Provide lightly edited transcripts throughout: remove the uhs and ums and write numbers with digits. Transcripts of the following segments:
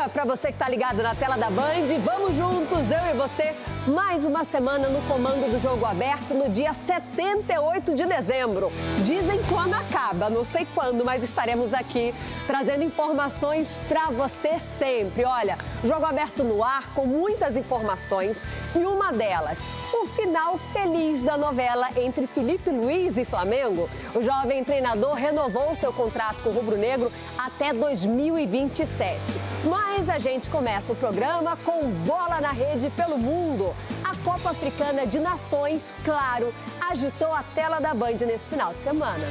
dia para você que está ligado na tela da Band. Vamos juntos, eu e você, mais uma semana no comando do Jogo Aberto no dia 78 de dezembro. Dizem quando acaba, não sei quando, mas estaremos aqui trazendo informações para você sempre. Olha, Jogo Aberto no ar com muitas informações e uma delas, o final feliz da novela entre Filipe Luiz e Flamengo. O jovem treinador renovou seu contrato com o rubro-negro até 2027. Mas a gente começa o programa com bola na rede pelo mundo. A Copa Africana de Nações, claro, agitou a tela da Band nesse final de semana.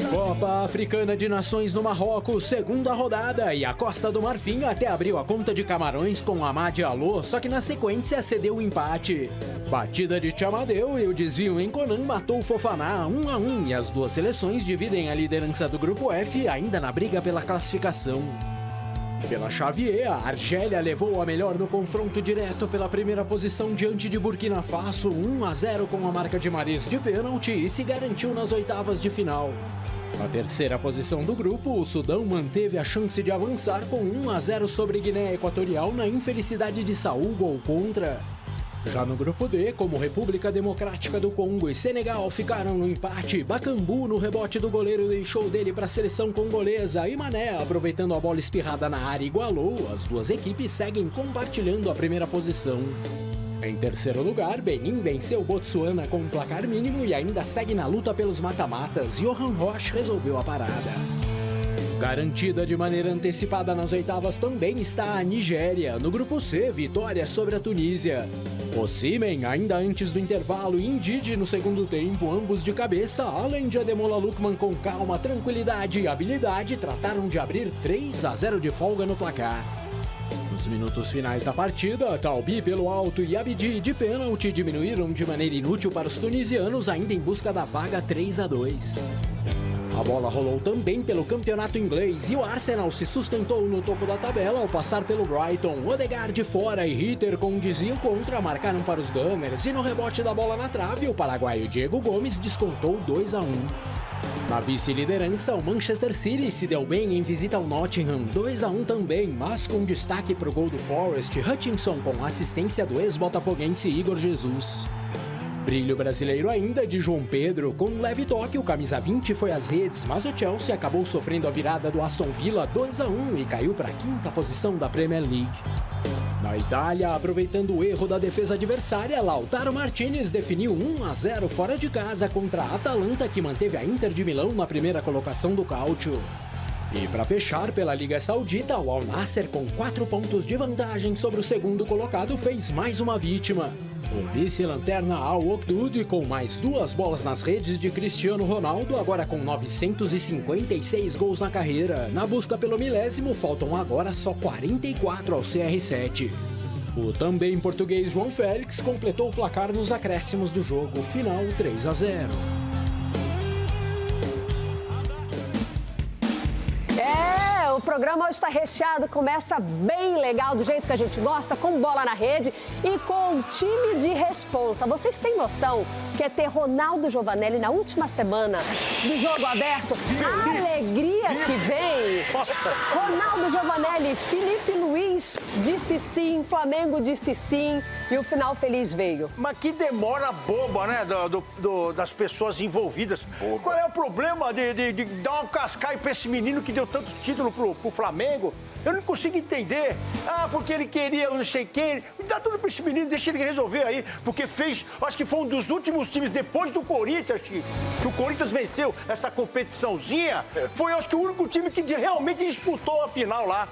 Copa Africana de Nações no Marrocos, segunda rodada, e a Costa do Marfim até abriu a conta de Camarões com Amad Alô, só que na sequência cedeu o empate. Batida de Chamadeu e o desvio em Conan matou o Fofaná 1-1 e as duas seleções dividem a liderança do grupo F ainda na briga pela classificação. Pela chave E, a Argélia levou a melhor no confronto direto pela primeira posição diante de Burkina Faso, 1-0 com a marca de Maris de pênalti e se garantiu nas oitavas de final. Na terceira posição do grupo, o Sudão manteve a chance de avançar com 1-0 sobre Guiné Equatorial na infelicidade de Saúl, gol contra. Já no grupo D, como República Democrática do Congo e Senegal ficaram no empate, Bakambu no rebote do goleiro deixou dele para a seleção congolesa e Mané, aproveitando a bola espirrada na área, igualou. As duas equipes seguem compartilhando a primeira posição. Em terceiro lugar, Benin venceu Botsuana com um placar mínimo e ainda segue na luta pelos mata-matas. Johan Roche resolveu a parada. Garantida de maneira antecipada nas oitavas também está a Nigéria. No grupo C, vitória sobre a Tunísia. Osimhen, ainda antes do intervalo, e Ndidi no segundo tempo, ambos de cabeça, além de Ademola Lookman com calma, tranquilidade e habilidade, trataram de abrir 3-0 de folga no placar. Nos minutos finais da partida, Talbi pelo alto e Abdi de pênalti diminuíram de maneira inútil para os tunisianos, ainda em busca da vaga 3-2. A bola rolou também pelo campeonato inglês e o Arsenal se sustentou no topo da tabela ao passar pelo Brighton. Odegaard de fora e Ritter com um desvio contra marcaram para os Gunners e no rebote da bola na trave, o paraguaio Diego Gomes descontou 2-1. Na vice-liderança, o Manchester City se deu bem em visita ao Nottingham, 2-1 também, mas com destaque para o gol do Forest, Hutchinson com assistência do ex-botafoguense Igor Jesus. Brilho brasileiro ainda de João Pedro, com um leve toque, o camisa 20 foi às redes, mas o Chelsea acabou sofrendo a virada do Aston Villa 2-1 e caiu para a quinta posição da Premier League. Na Itália, aproveitando o erro da defesa adversária, Lautaro Martinez definiu 1-0 fora de casa contra a Atalanta, que manteve a Inter de Milão na primeira colocação do Calcio. E para fechar pela Liga Saudita, o Al Nassr, com 4 pontos de vantagem sobre o segundo colocado, fez mais uma vítima. O vice-lanterna Al Oqdoud, com mais 2 bolas nas redes de Cristiano Ronaldo, agora com 956 gols na carreira. Na busca pelo milésimo, faltam agora só 44 ao CR7. O também português João Félix completou o placar nos acréscimos do jogo, final 3-0. O programa hoje está recheado, começa bem legal, do jeito que a gente gosta, com bola na rede e com time de responsa. Vocês têm noção que é ter Ronaldo Giovanelli na última semana do Jogo Aberto? A alegria que vem! Ronaldo Giovanelli, Filipe Luiz disse sim, Flamengo disse sim e o final feliz veio. Mas que demora boba, né, das pessoas envolvidas. Qual é o problema de dar um cascaio pra esse menino que deu tanto título pro Flamengo? Eu não consigo entender. Ah, porque ele queria não sei quem. Dá tudo pra esse menino, deixa ele resolver aí. Porque fez, acho que foi um dos últimos times depois do Corinthians, que o Corinthians venceu essa competiçãozinha. Foi, acho que, o único time que realmente disputou a final lá.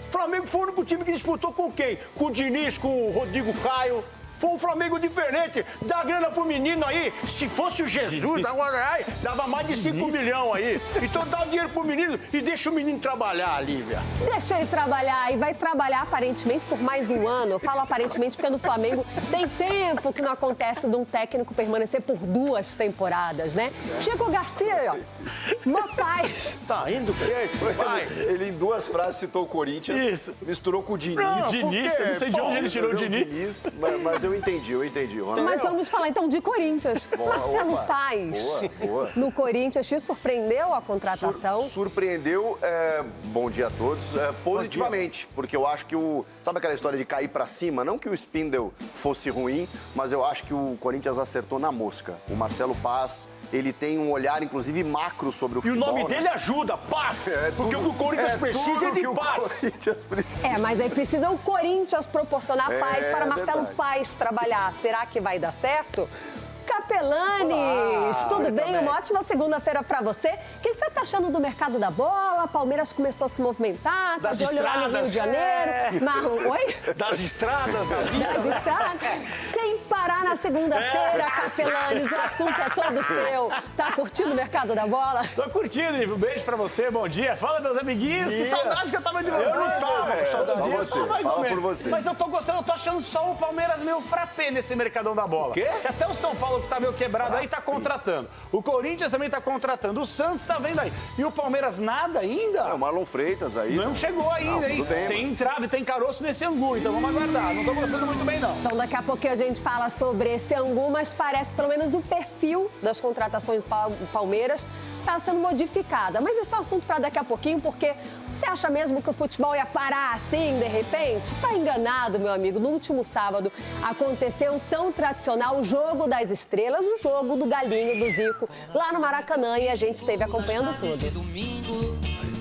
O Flamengo foi o único time que disputou com quem? Com o Diniz, com o Rodrigo Caio. Foi um Flamengo diferente. Dá grana pro menino aí. Se fosse o Jesus, agora dava mais de 5 milhões aí. Então dá o dinheiro pro menino e deixa o menino trabalhar, Lívia. Deixa ele trabalhar e vai trabalhar aparentemente por mais um ano. Eu falo aparentemente porque no Flamengo tem tempo que não acontece de um técnico permanecer por 2 temporadas, né? Chico Garcia, ó. Meu pai. Tá indo quê? Vai. Ele em 2 frases citou o Corinthians. Isso. Misturou com o Diniz. Não, Diniz, eu não sei de onde ele tirou o Diniz. Mas eu entendi. Mas vamos falar então de Corinthians. Marcelo Paes, Boa. no Corinthians, te surpreendeu a contratação? Surpreendeu, bom dia a todos, positivamente, porque eu acho que sabe aquela história de cair pra cima? Não que o Spindle fosse ruim, mas eu acho que o Corinthians acertou na mosca. O Marcelo Paes, ele tem um olhar, inclusive, macro sobre o futebol. E o nome dele ajuda, Paes. Porque o que o Corinthians precisa é de paz. Mas aí precisa o Corinthians proporcionar paz para Marcelo Paes trabalhar. Será que vai dar certo? Capelanes, tudo bem? Uma ótima segunda-feira para você. O que você está achando do mercado da bola? Palmeiras começou a se movimentar, tá de olho lá no Rio de Janeiro. Oi? Das estradas da vida. Das estradas. Sem parar na segunda-feira, Capelanes, o assunto é todo seu. Tá curtindo o mercado da bola? Tô curtindo, Ivo. Um beijo pra você, bom dia. Fala, meus amiguinhos, que saudade que eu tava de você. Eu não tava, Só você, fala por você. Mas eu tô gostando, eu tô achando só o Palmeiras meio frappé nesse mercadão da bola. O quê? Que até o São Paulo, que tá meio quebrado aí, tá contratando. O Corinthians também tá contratando. O Santos tá vendo aí. E o Palmeiras nada ainda? O Marlon Freitas aí. Não chegou ainda, hein? Tem entrave, tem caroço nesse angu, então vamos aguardar. Não tô gostando muito bem, não. Então daqui a pouquinho a gente fala sobre esse angu, mas parece que pelo menos o perfil das contratações do Palmeiras está sendo modificada. Mas isso é um assunto para daqui a pouquinho, porque você acha mesmo que o futebol ia parar assim, de repente? Tá enganado, meu amigo. No último sábado aconteceu um tão tradicional Jogo das Estrelas, o jogo do Galinho, do Zico, lá no Maracanã, e a gente esteve acompanhando tudo.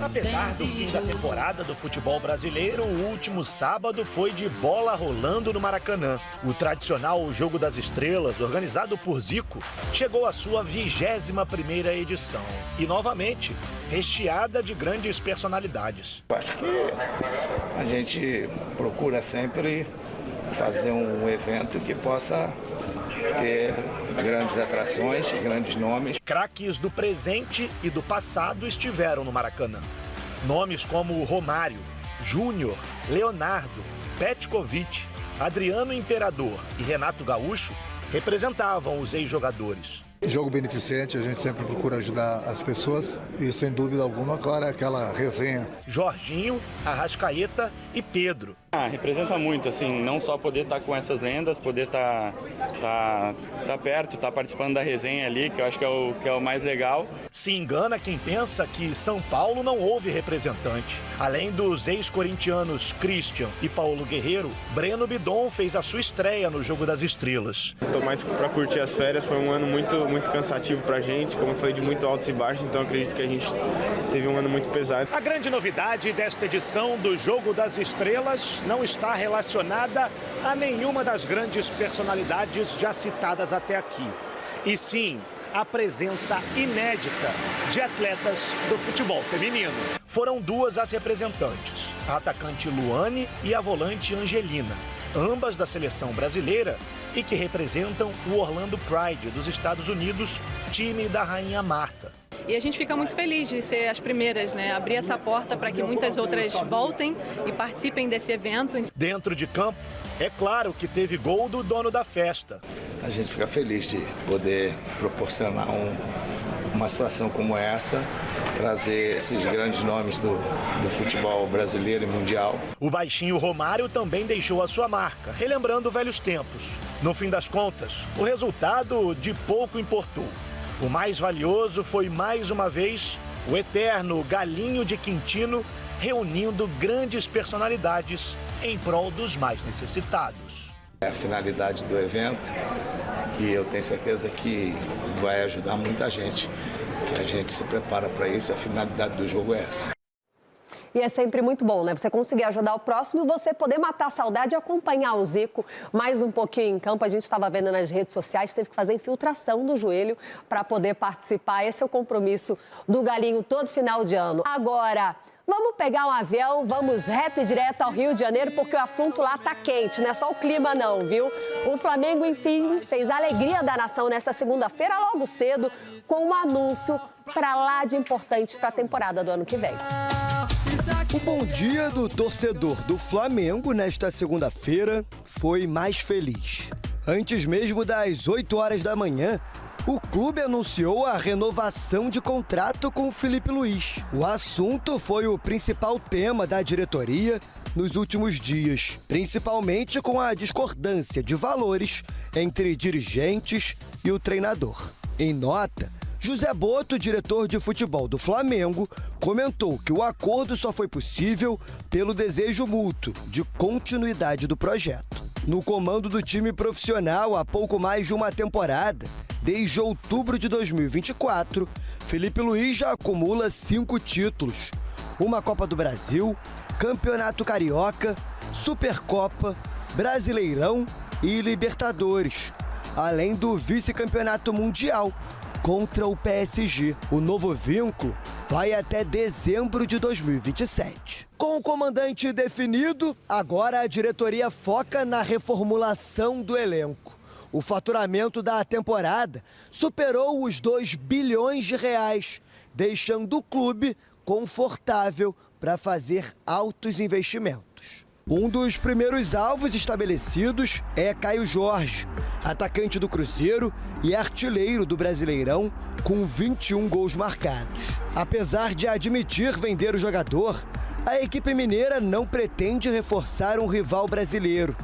Apesar do fim da temporada do futebol brasileiro, o último sábado foi de bola rolando no Maracanã. O tradicional Jogo das Estrelas, organizado por Zico, chegou à sua 21ª edição. E, novamente, recheada de grandes personalidades. Acho que a gente procura sempre fazer um evento que possa ter grandes atrações, grandes nomes. Craques do presente e do passado estiveram no Maracanã. Nomes como Romário, Júnior, Leonardo, Petkovic, Adriano Imperador e Renato Gaúcho representavam os ex-jogadores. Jogo beneficente, a gente sempre procura ajudar as pessoas e, sem dúvida alguma, claro, é aquela resenha. Jorginho, Arrascaeta e Pedro. Representa muito, assim, não só poder estar com essas lendas, poder estar perto, estar participando da resenha ali, que eu acho que é o mais legal. Se engana quem pensa que São Paulo não houve representante. Além dos ex-corintianos Christian e Paulo Guerreiro, Breno Bidon fez a sua estreia no Jogo das Estrelas. Tô mais para curtir as férias, foi um ano muito cansativo pra gente, como eu falei, de muito altos e baixos, então acredito que a gente teve um ano muito pesado. A grande novidade desta edição do Jogo das Estrelas não está relacionada a nenhuma das grandes personalidades já citadas até aqui. E sim, a presença inédita de atletas do futebol feminino. Foram duas as representantes, a atacante Luane e a volante Angelina, ambas da seleção brasileira e que representam o Orlando Pride dos Estados Unidos, time da Rainha Marta. E a gente fica muito feliz de ser as primeiras, né? Abrir essa porta para que muitas outras voltem e participem desse evento. Dentro de campo, é claro que teve gol do dono da festa. A gente fica feliz de poder proporcionar uma situação como essa, trazer esses grandes nomes do futebol brasileiro e mundial. O baixinho Romário também deixou a sua marca, relembrando velhos tempos. No fim das contas, o resultado de pouco importou. O mais valioso foi, mais uma vez, o eterno Galinho de Quintino, reunindo grandes personalidades em prol dos mais necessitados. É a finalidade do evento e eu tenho certeza que vai ajudar muita gente. Que a gente se prepara para isso, a finalidade do jogo é essa. E é sempre muito bom, né? Você conseguir ajudar o próximo e você poder matar a saudade e acompanhar o Zico mais um pouquinho em campo. A gente estava vendo nas redes sociais, teve que fazer infiltração do joelho para poder participar. Esse é o compromisso do Galinho todo final de ano. Agora, vamos pegar um avião, vamos reto e direto ao Rio de Janeiro, porque o assunto lá tá quente, não é só o clima não, viu? O Flamengo, enfim, fez a alegria da nação nesta segunda-feira, logo cedo, com um anúncio para lá de importante para a temporada do ano que vem. O bom dia do torcedor do Flamengo nesta segunda-feira foi mais feliz. Antes mesmo das 8 horas da manhã, o clube anunciou a renovação de contrato com o Filipe Luís. O assunto foi o principal tema da diretoria nos últimos dias, principalmente com a discordância de valores entre dirigentes e o treinador. Em nota, José Boto, diretor de futebol do Flamengo, comentou que o acordo só foi possível pelo desejo mútuo de continuidade do projeto. No comando do time profissional há pouco mais de uma temporada, desde outubro de 2024, Filipe Luís já acumula 5 títulos: uma Copa do Brasil, Campeonato Carioca, Supercopa, Brasileirão e Libertadores, além do vice-campeonato mundial contra o PSG. O novo vínculo vai até dezembro de 2027. Com o comandante definido, agora a diretoria foca na reformulação do elenco. O faturamento da temporada superou os 2 bilhões de reais, deixando o clube confortável para fazer altos investimentos. Um dos primeiros alvos estabelecidos é Caio Jorge, atacante do Cruzeiro e artilheiro do Brasileirão, com 21 gols marcados. Apesar de admitir vender o jogador, a equipe mineira não pretende reforçar um rival brasileiro.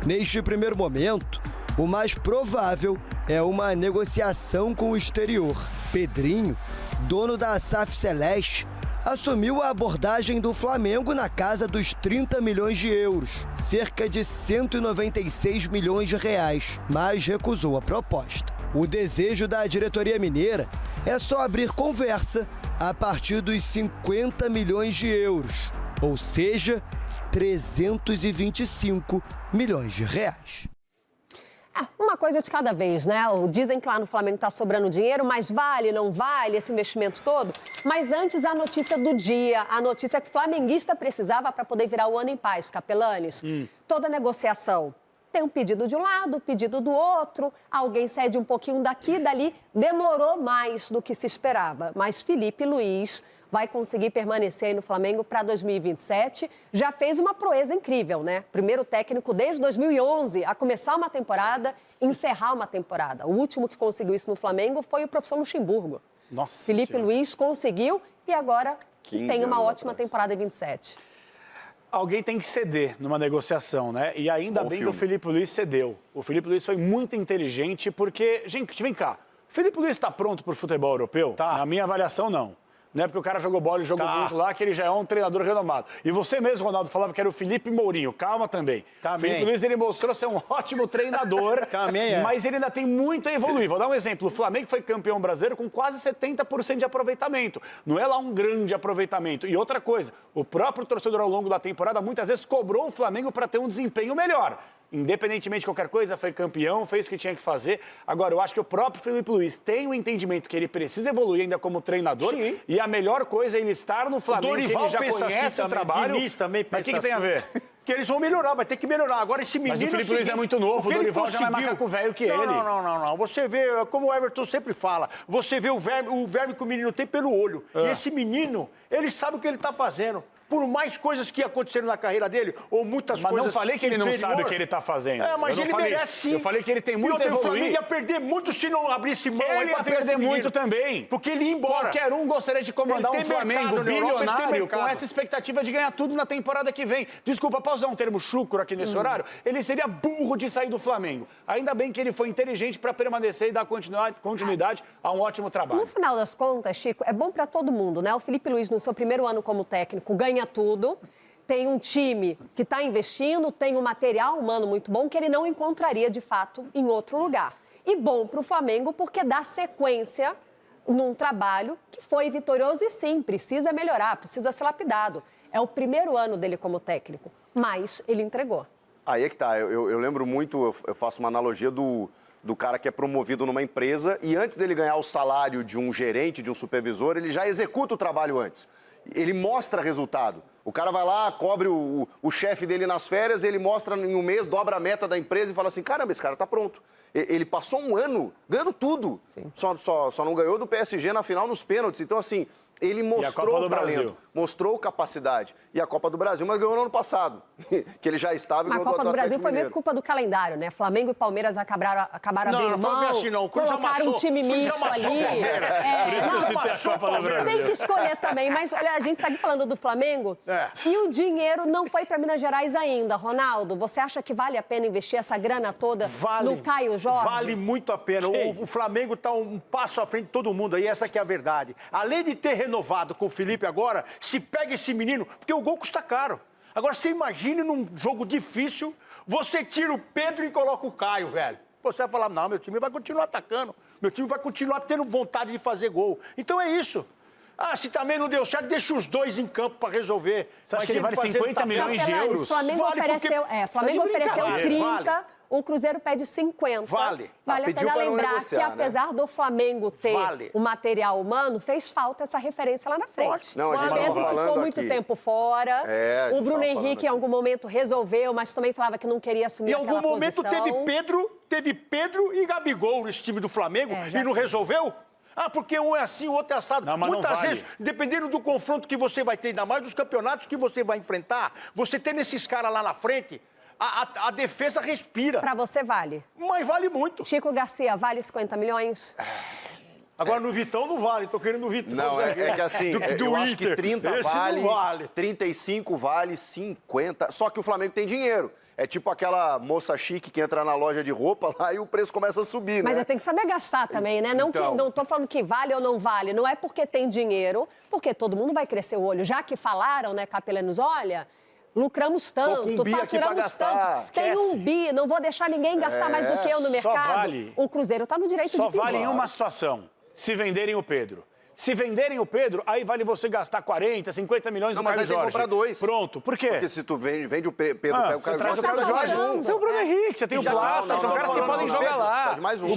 Neste primeiro momento, o mais provável é uma negociação com o exterior. Pedrinho, dono da SAF Celeste, assumiu a abordagem do Flamengo na casa dos 30 milhões de euros, cerca de 196 milhões de reais, mas recusou a proposta. O desejo da diretoria mineira é só abrir conversa a partir dos 50 milhões de euros, ou seja, 325 milhões de reais. Uma coisa de cada vez, né? Dizem que lá no Flamengo está sobrando dinheiro, mas vale, não vale esse investimento todo? Mas antes a notícia do dia, a notícia que o flamenguista precisava para poder virar o ano em paz, Capelanes. Toda negociação tem um pedido de um lado, pedido do outro, alguém cede um pouquinho daqui e dali, demorou mais do que se esperava. Mas Filipe Luís vai conseguir permanecer aí no Flamengo para 2027. Já fez uma proeza incrível, né? Primeiro técnico desde 2011 a começar uma temporada, encerrar uma temporada. O último que conseguiu isso no Flamengo foi o professor Luxemburgo. Nossa Filipe Senhora. Luís conseguiu e agora tem uma ótima temporada em 27. Alguém tem que ceder numa negociação, né? E ainda bem que o Filipe Luís cedeu. O Filipe Luís foi muito inteligente porque, gente, vem cá, o Filipe Luís está pronto para o futebol europeu? Tá. Na minha avaliação, não. Não é porque o cara jogou bola e jogou muito lá que ele já é um treinador renomado. E você mesmo, Ronaldo, falava que era o Felipe Mourinho. Calma também. O Filipe Luís, ele mostrou ser um ótimo treinador. Também é. Mas ele ainda tem muito a evoluir. Vou dar um exemplo. O Flamengo foi campeão brasileiro com quase 70% de aproveitamento. Não é lá um grande aproveitamento. E outra coisa, o próprio torcedor ao longo da temporada muitas vezes cobrou o Flamengo para ter um desempenho melhor. Independentemente de qualquer coisa, foi campeão, fez o que tinha que fazer. Agora, eu acho que o próprio Filipe Luís tem o entendimento que ele precisa evoluir ainda como treinador. Sim. E a melhor coisa é ele estar no Flamengo, que ele já conhece o trabalho. Diniz também Mas o que tem a ver? Que eles vão melhorar, vai ter que melhorar. Agora esse menino... Mas o Filipe Luís é muito novo, o Dorival já é mais macaco velho que ele. Não. Você vê, como o Everton sempre fala, você vê o verme que o menino tem pelo olho. E esse menino, ele sabe o que ele está fazendo. Por mais coisas que aconteceram na carreira dele, ou muitas coisas... Mas não falei que ele não sabe o que ele está fazendo. Mas ele merece sim. Eu falei que ele tem muito a evoluir. O Flamengo ia perder muito se não abrisse mão. Ele ia perder muito também. Porque ele ia embora. Qualquer um gostaria de comandar um Flamengo bilionário com essa expectativa de ganhar tudo na temporada que vem. Desculpa, posso usar um termo chucro aqui nesse horário? Ele seria burro de sair do Flamengo. Ainda bem que ele foi inteligente para permanecer e dar continuidade a um ótimo trabalho. No final das contas, Chico, é bom para todo mundo, né? O Filipe Luís, no seu primeiro ano como técnico, ganha tudo. Tem um time que está investindo, tem um material humano muito bom que ele não encontraria, de fato, em outro lugar. E bom para o Flamengo porque dá sequência num trabalho que foi vitorioso e sim, precisa melhorar, precisa ser lapidado. É o primeiro ano dele como técnico, mas ele entregou. Aí é que tá, eu lembro muito, eu faço uma analogia do cara que é promovido numa empresa e antes dele ganhar o salário de um gerente, de um supervisor, ele já executa o trabalho antes. Ele mostra resultado. O cara vai lá, cobre o chefe dele nas férias, ele mostra em um mês, dobra a meta da empresa e fala assim, caramba, esse cara tá pronto. Ele passou um ano ganhando tudo. Só não ganhou do PSG na final nos pênaltis. Então, assim, ele mostrou talento, mostrou capacidade. E a Copa do Brasil, mas ganhou no ano passado, que ele já estava. Mas a Copa do Brasil foi meio culpa do calendário, né? Flamengo e Palmeiras acabaram abrindo mão, assim, não. colocaram um time misto ali. Tem que escolher também. Mas, olha, a gente segue falando do Flamengo e o dinheiro não foi para Minas Gerais ainda. Ronaldo, você acha que vale a pena investir essa grana toda no Caio Jorge? Vale muito a pena. O Flamengo está um passo à frente de todo mundo aí, essa que é a verdade. Além de ter renovado com o Felipe agora, se pega esse menino, porque o gol custa caro. Agora, você imagine num jogo difícil, você tira o Pedro e coloca o Caio, velho. Você vai falar, não, meu time vai continuar atacando, meu time vai continuar tendo vontade de fazer gol. Então é isso. Se também não deu certo, deixa os dois em campo para resolver. Você acha que ele vale 50 milhões de euros? O Flamengo ofereceu 30, o Cruzeiro pede 50. Vale a pena lembrar que, apesar do Flamengo ter o material humano, fez falta essa referência lá na frente. Não, a gente Pedro ficou muito tempo fora. O Bruno Henrique, em algum momento, resolveu, mas também falava que não queria assumir aquela posição. Em algum momento teve Pedro e Gabigol nesse time do Flamengo e não resolveu? Porque um é assim, o outro é assado. Muitas vezes, dependendo do confronto que você vai ter, ainda mais dos campeonatos que você vai enfrentar, você tendo esses caras lá na frente, a defesa respira. Pra você vale? Mas vale muito. Chico Garcia, vale 50 milhões? Agora, no Vitão não vale, tô querendo no Vitão. Não, é que assim, eu acho que 30 vale, 35 vale, 50. Só que o Flamengo tem dinheiro. É tipo aquela moça chique que entra na loja de roupa lá e o preço começa a subir, Mas né? tem que saber gastar também, né? Não tô falando que vale ou não vale. Não é porque tem dinheiro, porque todo mundo vai crescer o olho. Já que falaram, né, capelanos, olha, lucramos tanto, faturamos tanto. Tem um bi, não vou deixar ninguém gastar mais do que eu no mercado. O Cruzeiro tá no direito de pedir. Só vale em uma situação, se venderem o Pedro. Se venderem o Pedro, aí vale você gastar 40, 50 milhões no Caio Jorge. Mas aí tem que comprar dois. Pronto, por quê? Porque se tu vende o Pedro, pega o Caio Jorge, você precisa de mais um. Tem o Bruno Henrique, você tem o Plata, são caras que podem jogar lá. Precisa de mais um. O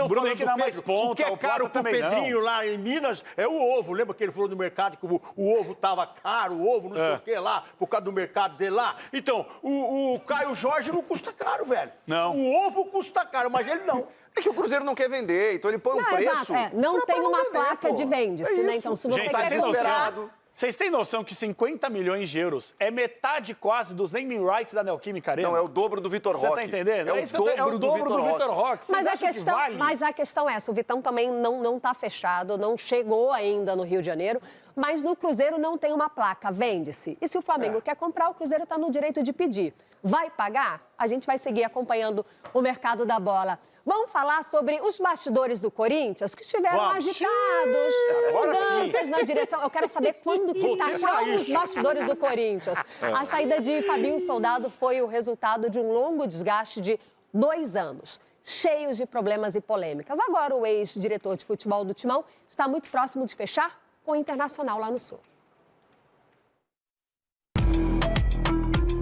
Bruno Henrique dá mais ponta, o que é caro pro Pedrinho lá em Minas é o ovo. Lembra que ele falou no mercado que o ovo tava caro, o ovo não sei o que lá, por causa do mercado dele lá. Então, o Caio Jorge não custa caro, velho. Não. O ovo custa caro, mas ele não. É que o Cruzeiro não quer vender, então ele põe um preço. Não tem uma placa de vende-se, né? Então, se você quer comprar... Vocês têm noção que 50 milhões de euros é metade quase dos naming rights da Neoquímica Arena? Não, é o dobro do Vitor Roque. Você tá entendendo? É o dobro do Vitor Roque. Mas a questão é essa, o Vitão também não tá fechado, não chegou ainda no Rio de Janeiro, mas no Cruzeiro não tem uma placa, vende-se. E se o Flamengo quer comprar, o Cruzeiro está no direito de pedir. Vai pagar? A gente vai seguir acompanhando o mercado da bola. Vamos falar sobre os bastidores do Corinthians, que estiveram agitados, mudanças na direção. Eu quero saber quando que tá os bastidores do Corinthians. A saída de Fabinho Soldado foi o resultado de um longo desgaste de 2 anos, cheios de problemas e polêmicas. Agora o ex-diretor de futebol do Timão está muito próximo de fechar com o Internacional lá no Sul.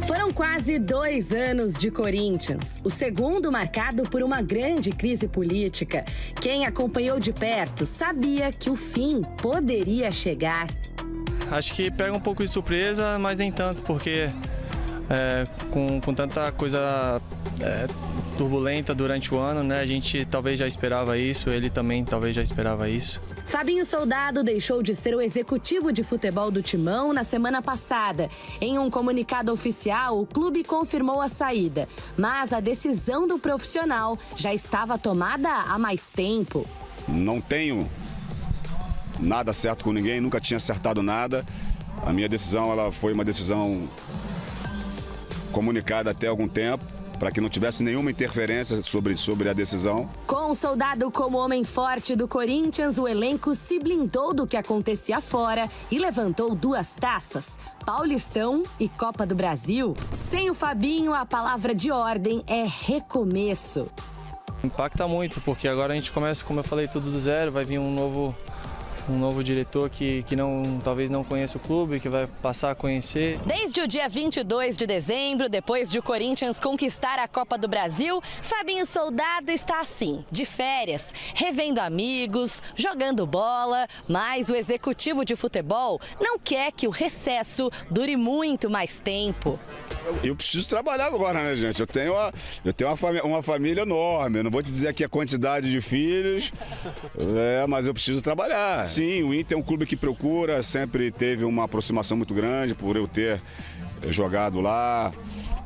Foram quase 2 anos de Corinthians, o segundo marcado por uma grande crise política. Quem acompanhou de perto sabia que o fim poderia chegar. Acho que pega um pouco de surpresa, mas nem tanto, porque com tanta coisa turbulenta durante o ano, né? A gente talvez já esperava isso, ele também talvez já esperava isso. Fabinho Soldado deixou de ser o executivo de futebol do Timão na semana passada. Em um comunicado oficial, o clube confirmou a saída, mas a decisão do profissional já estava tomada há mais tempo. Não tenho nada certo com ninguém, nunca tinha acertado nada. A minha decisão ela foi uma decisão comunicada até algum tempo, para que não tivesse nenhuma interferência sobre a decisão. Com o Soldado como homem forte do Corinthians, o elenco se blindou do que acontecia fora e levantou 2 taças, Paulistão e Copa do Brasil. Sem o Fabinho, a palavra de ordem é recomeço. Impacta muito, porque agora a gente começa, como eu falei, tudo do zero, vai vir um novo novo diretor que talvez não conheça o clube, que vai passar a conhecer. Desde o dia 22 de dezembro, depois de o Corinthians conquistar a Copa do Brasil, Fabinho Soldado está assim, de férias, revendo amigos, jogando bola, mas o executivo de futebol não quer que o recesso dure muito mais tempo. Eu preciso trabalhar agora, né, gente? Eu tenho uma família enorme. Eu não vou te dizer aqui a quantidade de filhos, mas eu preciso trabalhar. Sim, o Inter é um clube que procura, sempre teve uma aproximação muito grande por eu ter jogado lá,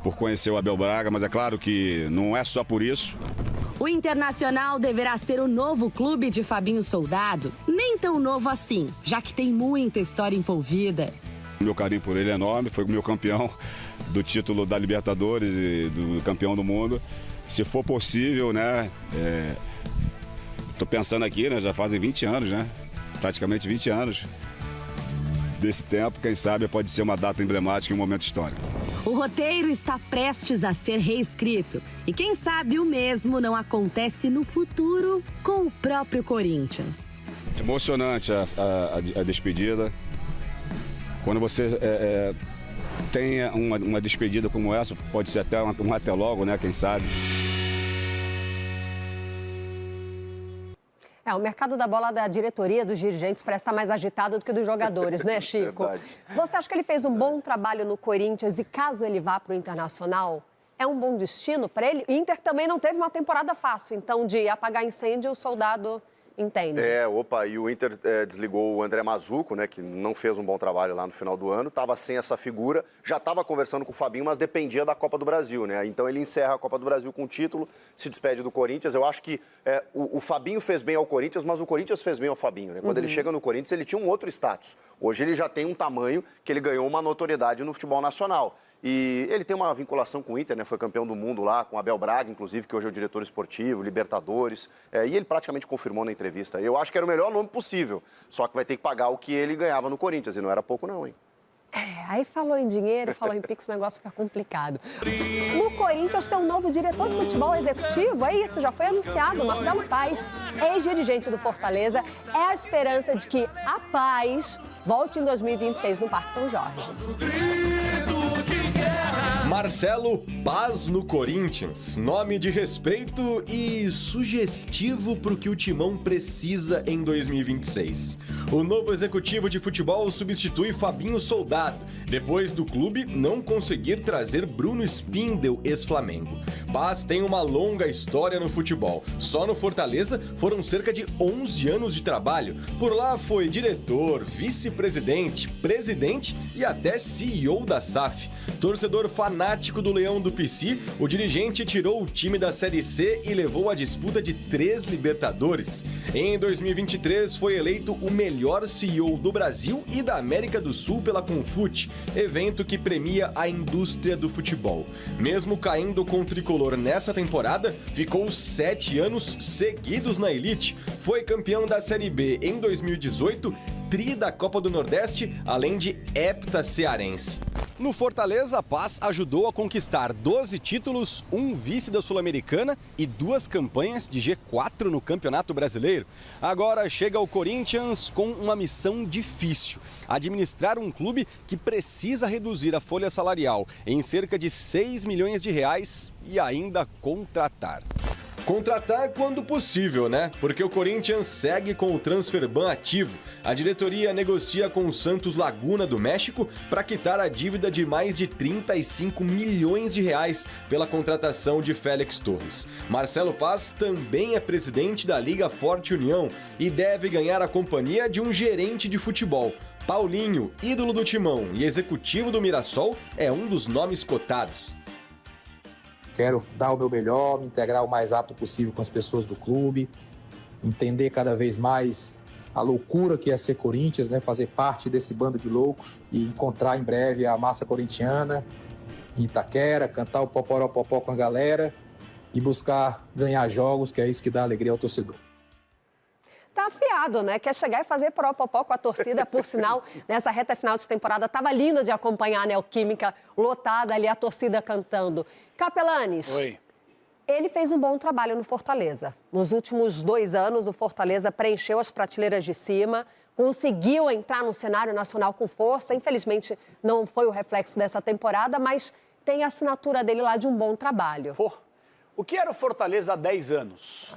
por conhecer o Abel Braga, mas é claro que não é só por isso. O Internacional deverá ser o novo clube de Fabinho Soldado, nem tão novo assim, já que tem muita história envolvida. Meu carinho por ele é enorme, foi o meu campeão do título da Libertadores e do campeão do mundo. Se for possível, né? Tô pensando aqui, né? Já fazem 20 anos, né? Praticamente 20 anos. Desse tempo, quem sabe pode ser uma data emblemática e um momento histórico. O roteiro está prestes a ser reescrito. E quem sabe o mesmo não acontece no futuro com o próprio Corinthians. Emocionante a despedida. Quando você tem uma despedida como essa, pode ser até um até logo, né? Quem sabe. O mercado da bola da diretoria, dos dirigentes, parece estar mais agitado do que dos jogadores, né, Chico? Você acha que ele fez um bom trabalho no Corinthians e caso ele vá para o Internacional, é um bom destino para ele? O Inter também não teve uma temporada fácil, então de apagar incêndio, o Soldado entende. E o Inter desligou o André Mazzucco, né, que não fez um bom trabalho lá no final do ano, estava sem essa figura, já estava conversando com o Fabinho, mas dependia da Copa do Brasil, né? Então ele encerra a Copa do Brasil com o título, se despede do Corinthians. Eu acho que o Fabinho fez bem ao Corinthians, mas o Corinthians fez bem ao Fabinho, né? Quando ele chega no Corinthians, ele tinha um outro status. Hoje ele já tem um tamanho que ele ganhou uma notoriedade no futebol nacional. E ele tem uma vinculação com o Inter, né? Foi campeão do mundo lá, com o Abel Braga, inclusive, que hoje é o diretor esportivo, Libertadores. E ele praticamente confirmou na entrevista. Eu acho que era o melhor nome possível, só que vai ter que pagar o que ele ganhava no Corinthians, e não era pouco não, hein? Aí falou em dinheiro, falou em Pix, o negócio fica complicado. No Corinthians tem um novo diretor de futebol executivo, é isso, já foi anunciado, Marcelo Paes, ex-dirigente do Fortaleza, é a esperança de que a Paz volte em 2026 no Parque São Jorge. Marcelo Paes no Corinthians, nome de respeito e sugestivo para o que o Timão precisa em 2026. O novo executivo de futebol substitui Fabinho Soldado, depois do clube não conseguir trazer Bruno Spindel, ex-Flamengo. Paes tem uma longa história no futebol. Só no Fortaleza foram cerca de 11 anos de trabalho. Por lá foi diretor, vice-presidente, presidente e até CEO da SAF. Torcedor fanático do Leão do Pici, o dirigente tirou o time da Série C e levou a disputa de 3 Libertadores. Em 2023, foi eleito o melhor CEO do Brasil e da América do Sul pela Confute, evento que premia a indústria do futebol. Mesmo caindo com o tricolor nessa temporada, ficou 7 anos seguidos na elite. Foi campeão da Série B em 2018, tri da Copa do Nordeste, além de hepta cearense. No Fortaleza, Paes ajudou a conquistar 12 títulos, um vice da Sul-Americana e 2 campanhas de G4 no Campeonato Brasileiro. Agora chega ao Corinthians com uma missão difícil: administrar um clube que precisa reduzir a folha salarial em cerca de 6 milhões de reais e ainda contratar. Contratar quando possível, né? Porque o Corinthians segue com o transfer ban ativo. A diretoria negocia com o Santos Laguna do México para quitar a dívida de mais de 35 milhões de reais pela contratação de Félix Torres. Marcelo Paes também é presidente da Liga Forte União e deve ganhar a companhia de um gerente de futebol. Paulinho, ídolo do Timão e executivo do Mirassol, é um dos nomes cotados. Quero dar o meu melhor, me integrar o mais rápido possível com as pessoas do clube, entender cada vez mais a loucura que é ser Corinthians, né? Fazer parte desse bando de loucos e encontrar em breve a massa corintiana em Itaquera, cantar o poporó-popó com a galera e buscar ganhar jogos, que é isso que dá alegria ao torcedor. Tá afiado, né? Quer chegar e fazer poró-popó com a torcida, por sinal, nessa reta final de temporada. Tava linda de acompanhar a Neoquímica lotada ali, a torcida cantando. Capelanes, Oi. Ele fez um bom trabalho no Fortaleza. Nos últimos 2 anos, o Fortaleza preencheu as prateleiras de cima, conseguiu entrar no cenário nacional com força. Infelizmente, não foi o reflexo dessa temporada, mas tem a assinatura dele lá de um bom trabalho. Pô, o que era o Fortaleza há 10 anos?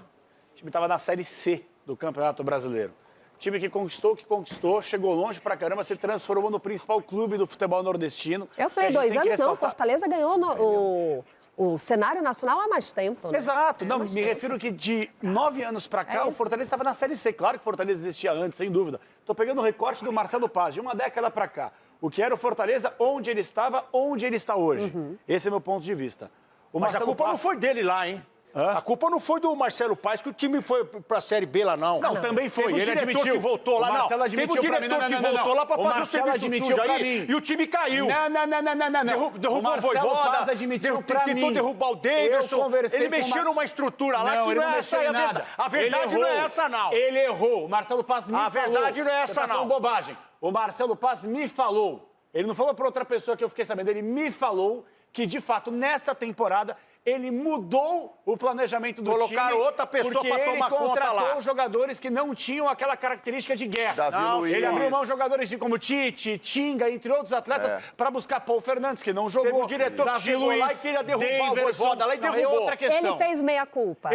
O time estava na Série C do Campeonato Brasileiro. Time que conquistou, chegou longe pra caramba, se transformou no principal clube do futebol nordestino. Eu falei 2 anos, não. Fortaleza ganhou o cenário nacional há mais tempo. Né? Exato. Não, me refiro que de 9 anos pra cá, o Fortaleza estava na Série C. Claro que o Fortaleza existia antes, sem dúvida. Tô pegando o recorte do Marcelo Paz, de uma década pra cá. O que era o Fortaleza, onde ele estava, onde ele está hoje. Esse é meu ponto de vista. Mas a culpa não foi dele lá, hein? A culpa não foi do Marcelo Paz, que o time foi pra Série B lá, não. Não, também foi. Teve Ele admitiu. Que voltou lá, o Marcelo admitiu. Teve o diretor que voltou lá pra fazer o serviço sujo aí e o time caiu. Não. Derrubou o Voivoda, tentou derrubar o Davidson. Ele mexeu numa estrutura lá que não é essa aí. A verdade não é essa, não. Ele errou. O Marcelo Paz me falou. A verdade não é essa, não. Você tá falando bobagem. O Marcelo Paz me falou. Ele não falou pra outra pessoa que eu fiquei sabendo. Ele me falou que, de fato, nessa temporada, ele mudou o planejamento do time. Colocaram outra pessoa para tomar conta lá. Porque ele contratou jogadores que não tinham aquela característica de guerra. Ele abriu mão de jogadores como Tite, Tinga, entre outros atletas, para buscar Paul Fernandes, que não jogou. Teve um diretor que chegou lá e queria derrubar o Voivoda lá e derrubou. Outra questão. Ele fez meia-culpa.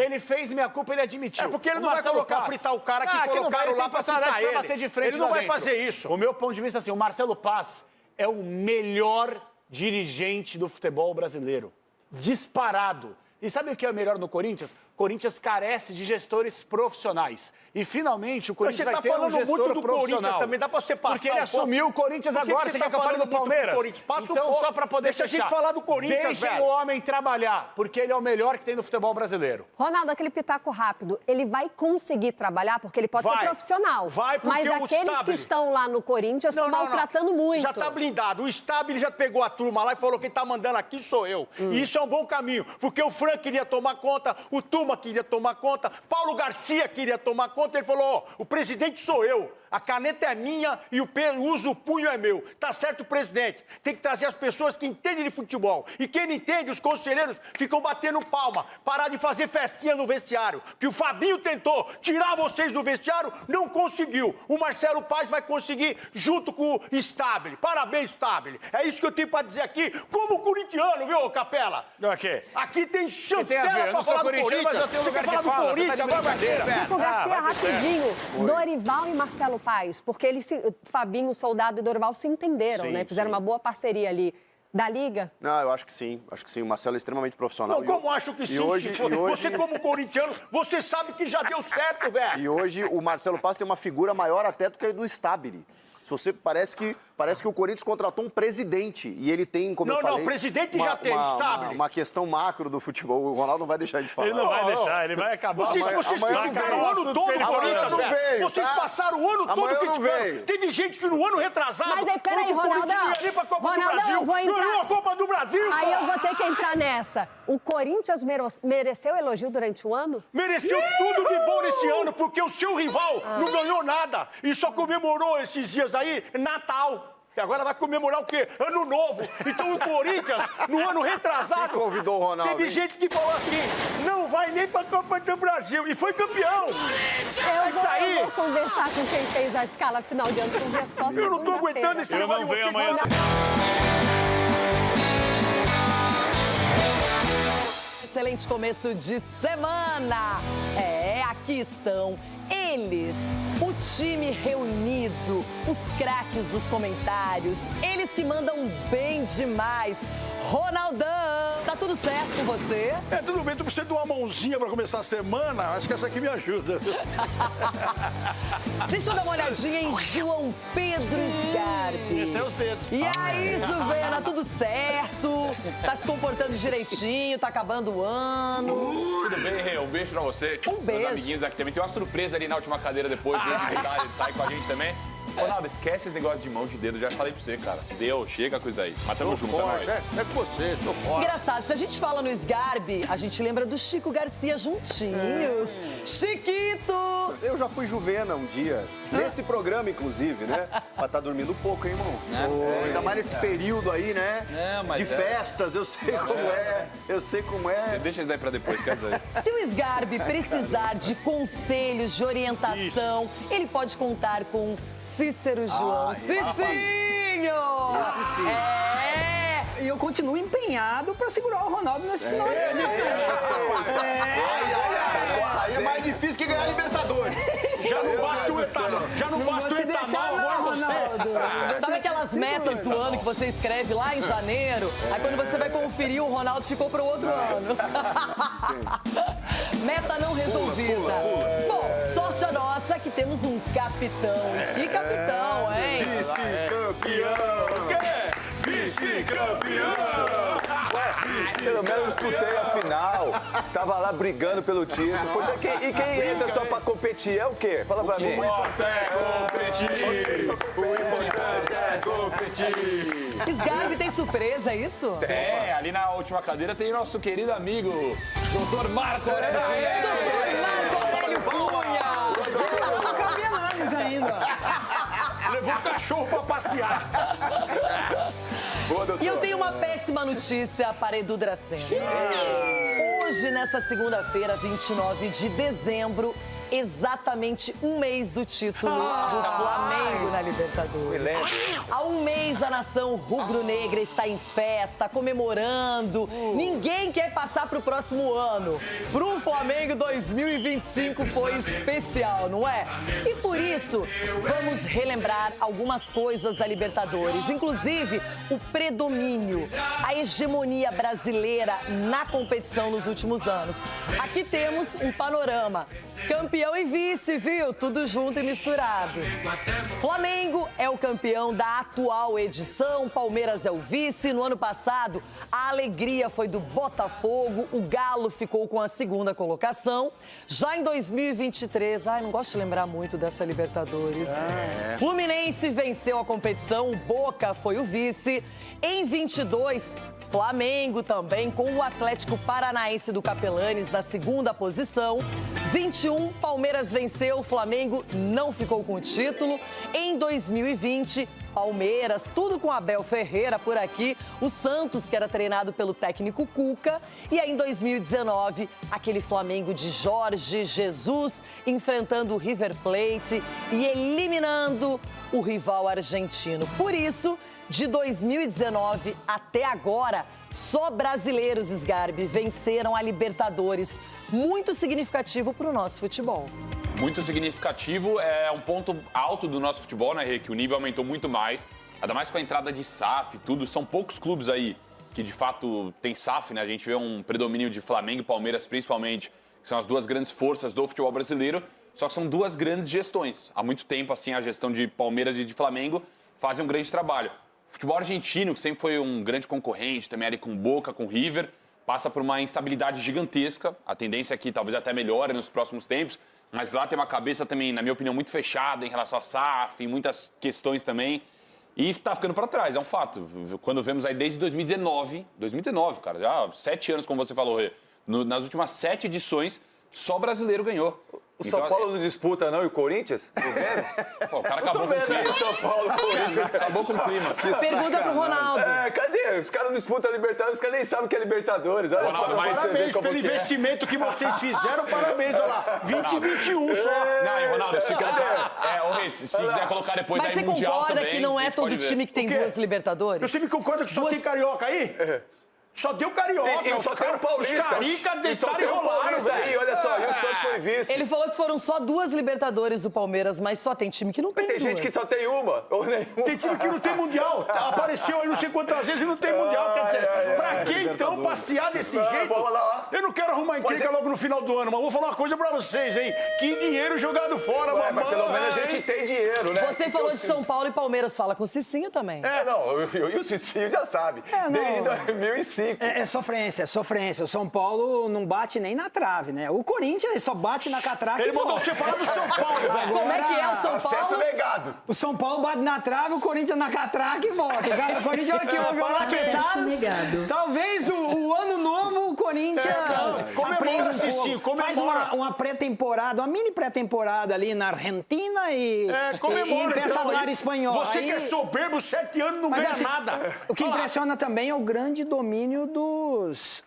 Ele admitiu. É porque ele não vai colocar fritar o cara que colocaram lá para fritar ele. Bater de frente ele não vai fazer isso. O meu ponto de vista, assim, o Marcelo Paz é o melhor dirigente do futebol brasileiro. Disparado. E sabe o que é melhor no Corinthians? Corinthians carece de gestores profissionais. E finalmente o Corinthians vai ter um gestor profissional. Você tá falando muito do Corinthians também, dá pra você passar porque ele assumiu o Corinthians agora, você quer que eu fale do Palmeiras? Então, só pra poder fechar. Deixa a gente falar do Corinthians, Deixa o homem trabalhar, porque ele é o melhor que tem no futebol brasileiro. Ronaldo, aquele pitaco rápido, ele vai conseguir trabalhar, porque ele pode ser profissional. Vai, porque mas aqueles que estão lá no Corinthians estão maltratando muito. Já tá blindado. O Stabile já pegou a turma lá e falou: quem tá mandando aqui sou eu. E isso é um bom caminho, porque o Frank queria tomar conta, o Tuma queria tomar conta, Paulo Garcia queria tomar conta, ele falou: ó, o presidente sou eu, a caneta é minha e o uso o punho é meu. Tá certo, presidente? Tem que trazer as pessoas que entendem de futebol. E quem não entende, os conselheiros ficam batendo palma. Parar de fazer festinha no vestiário. Que o Fabinho tentou tirar vocês do vestiário, não conseguiu. O Marcelo Paz vai conseguir junto com o Stabile. Parabéns, Stabile. É isso que eu tenho pra dizer aqui, como corintiano, viu, Capela? Okay. Aqui tem chancela pra falar do Corinthians. Mas eu tenho Você quer falar do Corinthians? Agora vai ter, velho. Chico Garcia, rapidinho. Dorival e Marcelo Paz, porque Fabinho, Soldado e Dorival se entenderam, né? Fizeram uma boa parceria ali. Da Liga? Não, eu acho que sim. Acho que sim. O Marcelo é extremamente profissional. Não, como acho que sim? Você, como corintiano, você sabe que já deu certo, velho. E hoje o Marcelo Paz tem uma figura maior até do que a do Stabile. Se você parece que o Corinthians contratou um presidente e ele tem, como eu falei... Não, presidente já tem, Stabile. Uma questão macro do futebol. O Ronaldo não vai deixar de falar. Ele não vai deixar, ele vai acabar. Vocês ficaram o ano todo no Corinthians, velho. Vocês passaram o ano todo criticando. Teve gente que no ano retrasado... Mas aí, peraí, Ronaldão. Ronaldão, ganhou a Copa do Brasil. Aí eu vou ter que entrar nessa. O Corinthians mereceu elogio durante o ano? Mereceu tudo de bom nesse ano, porque o seu rival não ganhou nada. E só comemorou esses dias aí Natal. E agora vai comemorar o quê? Ano Novo. Então o Corinthians, no ano retrasado... Quem convidou o Ronaldo? Teve gente que falou assim, não vai nem pra Copa do Brasil. E foi campeão. Eu vou conversar com quem fez a escala final de ano, porque é só segunda-feira. Eu não tô aguentando esse negócio de vocês. Excelente começo de semana. Aqui estão eles, o time reunido, os craques dos comentários, eles que mandam bem demais. Ronaldão, tá tudo certo com você? Tudo bem, tô precisando de uma mãozinha pra começar a semana, acho que essa aqui me ajuda. Deixa eu dar uma olhadinha em João Pedro Scarpi. Esses são os dedos. E aí, Juvena, tudo certo? Tá se comportando direitinho, tá acabando o ano. Tudo bem, Rê? Um beijo pra você. Um beijo. Meus amiguinhos aqui também. Tem uma surpresa ali na última cadeira depois, né? Ele tá aí com a gente também. Ronaldo, esquece esse negócio de mão de dedo, já falei pra você, cara. Deu, chega com isso daí. Mas tamo junto, forte, é com você, tô forte. Engraçado, se a gente fala no Sgarbi, a gente lembra do Chico Garcia juntinhos. Chiquito! Eu já fui Juvena um dia, nesse programa, inclusive, né? Pra tá dormindo pouco, hein, irmão? Ainda mais nesse período aí, né? De festas, eu sei como é. Deixa isso daí pra depois, quer dizer. Se o Sgarbi precisar de conselhos, de orientação, ele pode contar com Cícero João. Cicinho! Esse sim. E eu continuo empenhado pra segurar o Ronaldo nesse final de semana. Aí é mais difícil que ganhar Libertadores. Já não basta o etanol, Sabe aquelas metas do ano que você escreve lá em janeiro? Aí quando você vai conferir, o Ronaldo ficou pro outro ano. Meta não resolvida. Bom, sorte a nossa que temos um capitão. Que capitão, hein? Vice-campeão! Vice-campeão! Pelo menos disputei a final. Estava lá brigando pelo título. E quem entra só pra competir é o quê? Fala pra mim. O importante é competir. O importante é competir. Sgarbi tem surpresa, é isso? É, ali na última cadeira tem o nosso querido amigo, Dr. Marco Aurélio. Doutor Marco Aurélio Cunha! Campeões ainda. Levou o cachorro pra passear. E eu tenho uma péssima notícia para Edu Dracena. Hoje, nesta segunda-feira, 29 de dezembro, exatamente um mês do título do Flamengo na Libertadores. Há um mês a nação rubro-negra está em festa, comemorando. Ninguém quer passar para o próximo ano. Para o Flamengo, 2025 foi especial, não é? E por isso, vamos relembrar algumas coisas da Libertadores, inclusive o predomínio, a hegemonia brasileira na competição nos últimos anos. Aqui temos um panorama. Campeão e vice, viu? Tudo junto e misturado. Flamengo é o campeão da atual edição, Palmeiras é o vice. No ano passado, a alegria foi do Botafogo, o Galo ficou com a segunda colocação. Já em 2023, não gosto de lembrar muito dessa Libertadores. Fluminense venceu a competição, o Boca foi o vice. Em 22, Flamengo também, com o Atlético Paranaense do Capelanes na segunda posição. 21, Palmeiras venceu, o Flamengo não ficou com o título. Em 2020, Palmeiras, tudo com Abel Ferreira por aqui, o Santos, que era treinado pelo técnico Cuca, e aí em 2019, aquele Flamengo de Jorge Jesus enfrentando o River Plate e eliminando o rival argentino. Por isso, de 2019 até agora, só brasileiros, Sgarbi, venceram a Libertadores. Muito significativo para o nosso futebol. Muito significativo, é um ponto alto do nosso futebol, né, Rê? Que o nível aumentou muito mais, ainda mais com a entrada de SAF e tudo. São poucos clubes aí que, de fato, tem SAF, né? A gente vê um predomínio de Flamengo e Palmeiras, principalmente, que são as duas grandes forças do futebol brasileiro, só que são duas grandes gestões. Há muito tempo, assim, a gestão de Palmeiras e de Flamengo fazem um grande trabalho. O futebol argentino, que sempre foi um grande concorrente, também ali com Boca, com River, passa por uma instabilidade gigantesca. A tendência é que talvez até melhore nos próximos tempos, mas lá tem uma cabeça também, na minha opinião, muito fechada em relação à SAF, em muitas questões também. E está ficando para trás, é um fato. Quando vemos aí desde 2019, cara, já 7 anos, como você falou, Rê, nas últimas 7 edições, só brasileiro ganhou. O São Paulo não disputa, não? E o Corinthians? Pô, o cara acabou com o clima. São Paulo, Corinthians. Acabou com o clima. Pergunta pro Ronaldo. Cadê? Os caras não disputam a Libertadores, os caras nem sabem o que é Libertadores. Olha Ronaldo, só, parabéns pelo investimento que vocês fizeram, parabéns, olha lá, 2021 só. Não, Ronaldo, se quiser colocar depois Mas aí Mundial também... Mas você concorda que não é todo time que tem 2 Libertadores? Você me concorda que só tem carioca aí? Só deu carioca. E só tem o Paulista. Os carica deitaram e rolaram, velho. Olha só, e o Santos foi vice. Ele falou que foram só 2 Libertadores do Palmeiras, mas só tem time que não tem. Tem gente que só tem uma, ou nenhuma. Tem time que não tem Mundial. Apareceu aí não sei quantas vezes e não tem Mundial. Quer dizer, pra que então passear desse jeito? Eu não quero arrumar encrenca logo no final do ano, mas vou falar uma coisa pra vocês, hein? Que dinheiro jogado fora, mamãe. Mas pelo menos a gente tem dinheiro, né? Você falou de São Paulo e Palmeiras, fala com o Cicinho também. E o Cicinho já sabe. Desde 2005. É sofrência. O São Paulo não bate nem na trave, né? O Corinthians só bate na catraca Ele e mandou volta. você falar do São Paulo, velho. Como é que é o São Paulo? Acesso negado. O São Paulo bate na trave, o Corinthians na catraca e volta. O Corinthians, olha que houve uma laquetada. Talvez o ano novo, o Corinthians comemora, Cicinho, faz uma pré-temporada, uma mini pré-temporada ali na Argentina e empieza a falar espanhol. Você que é soberbo, 7 anos não ganha nada. O que impressiona também é o grande domínio dos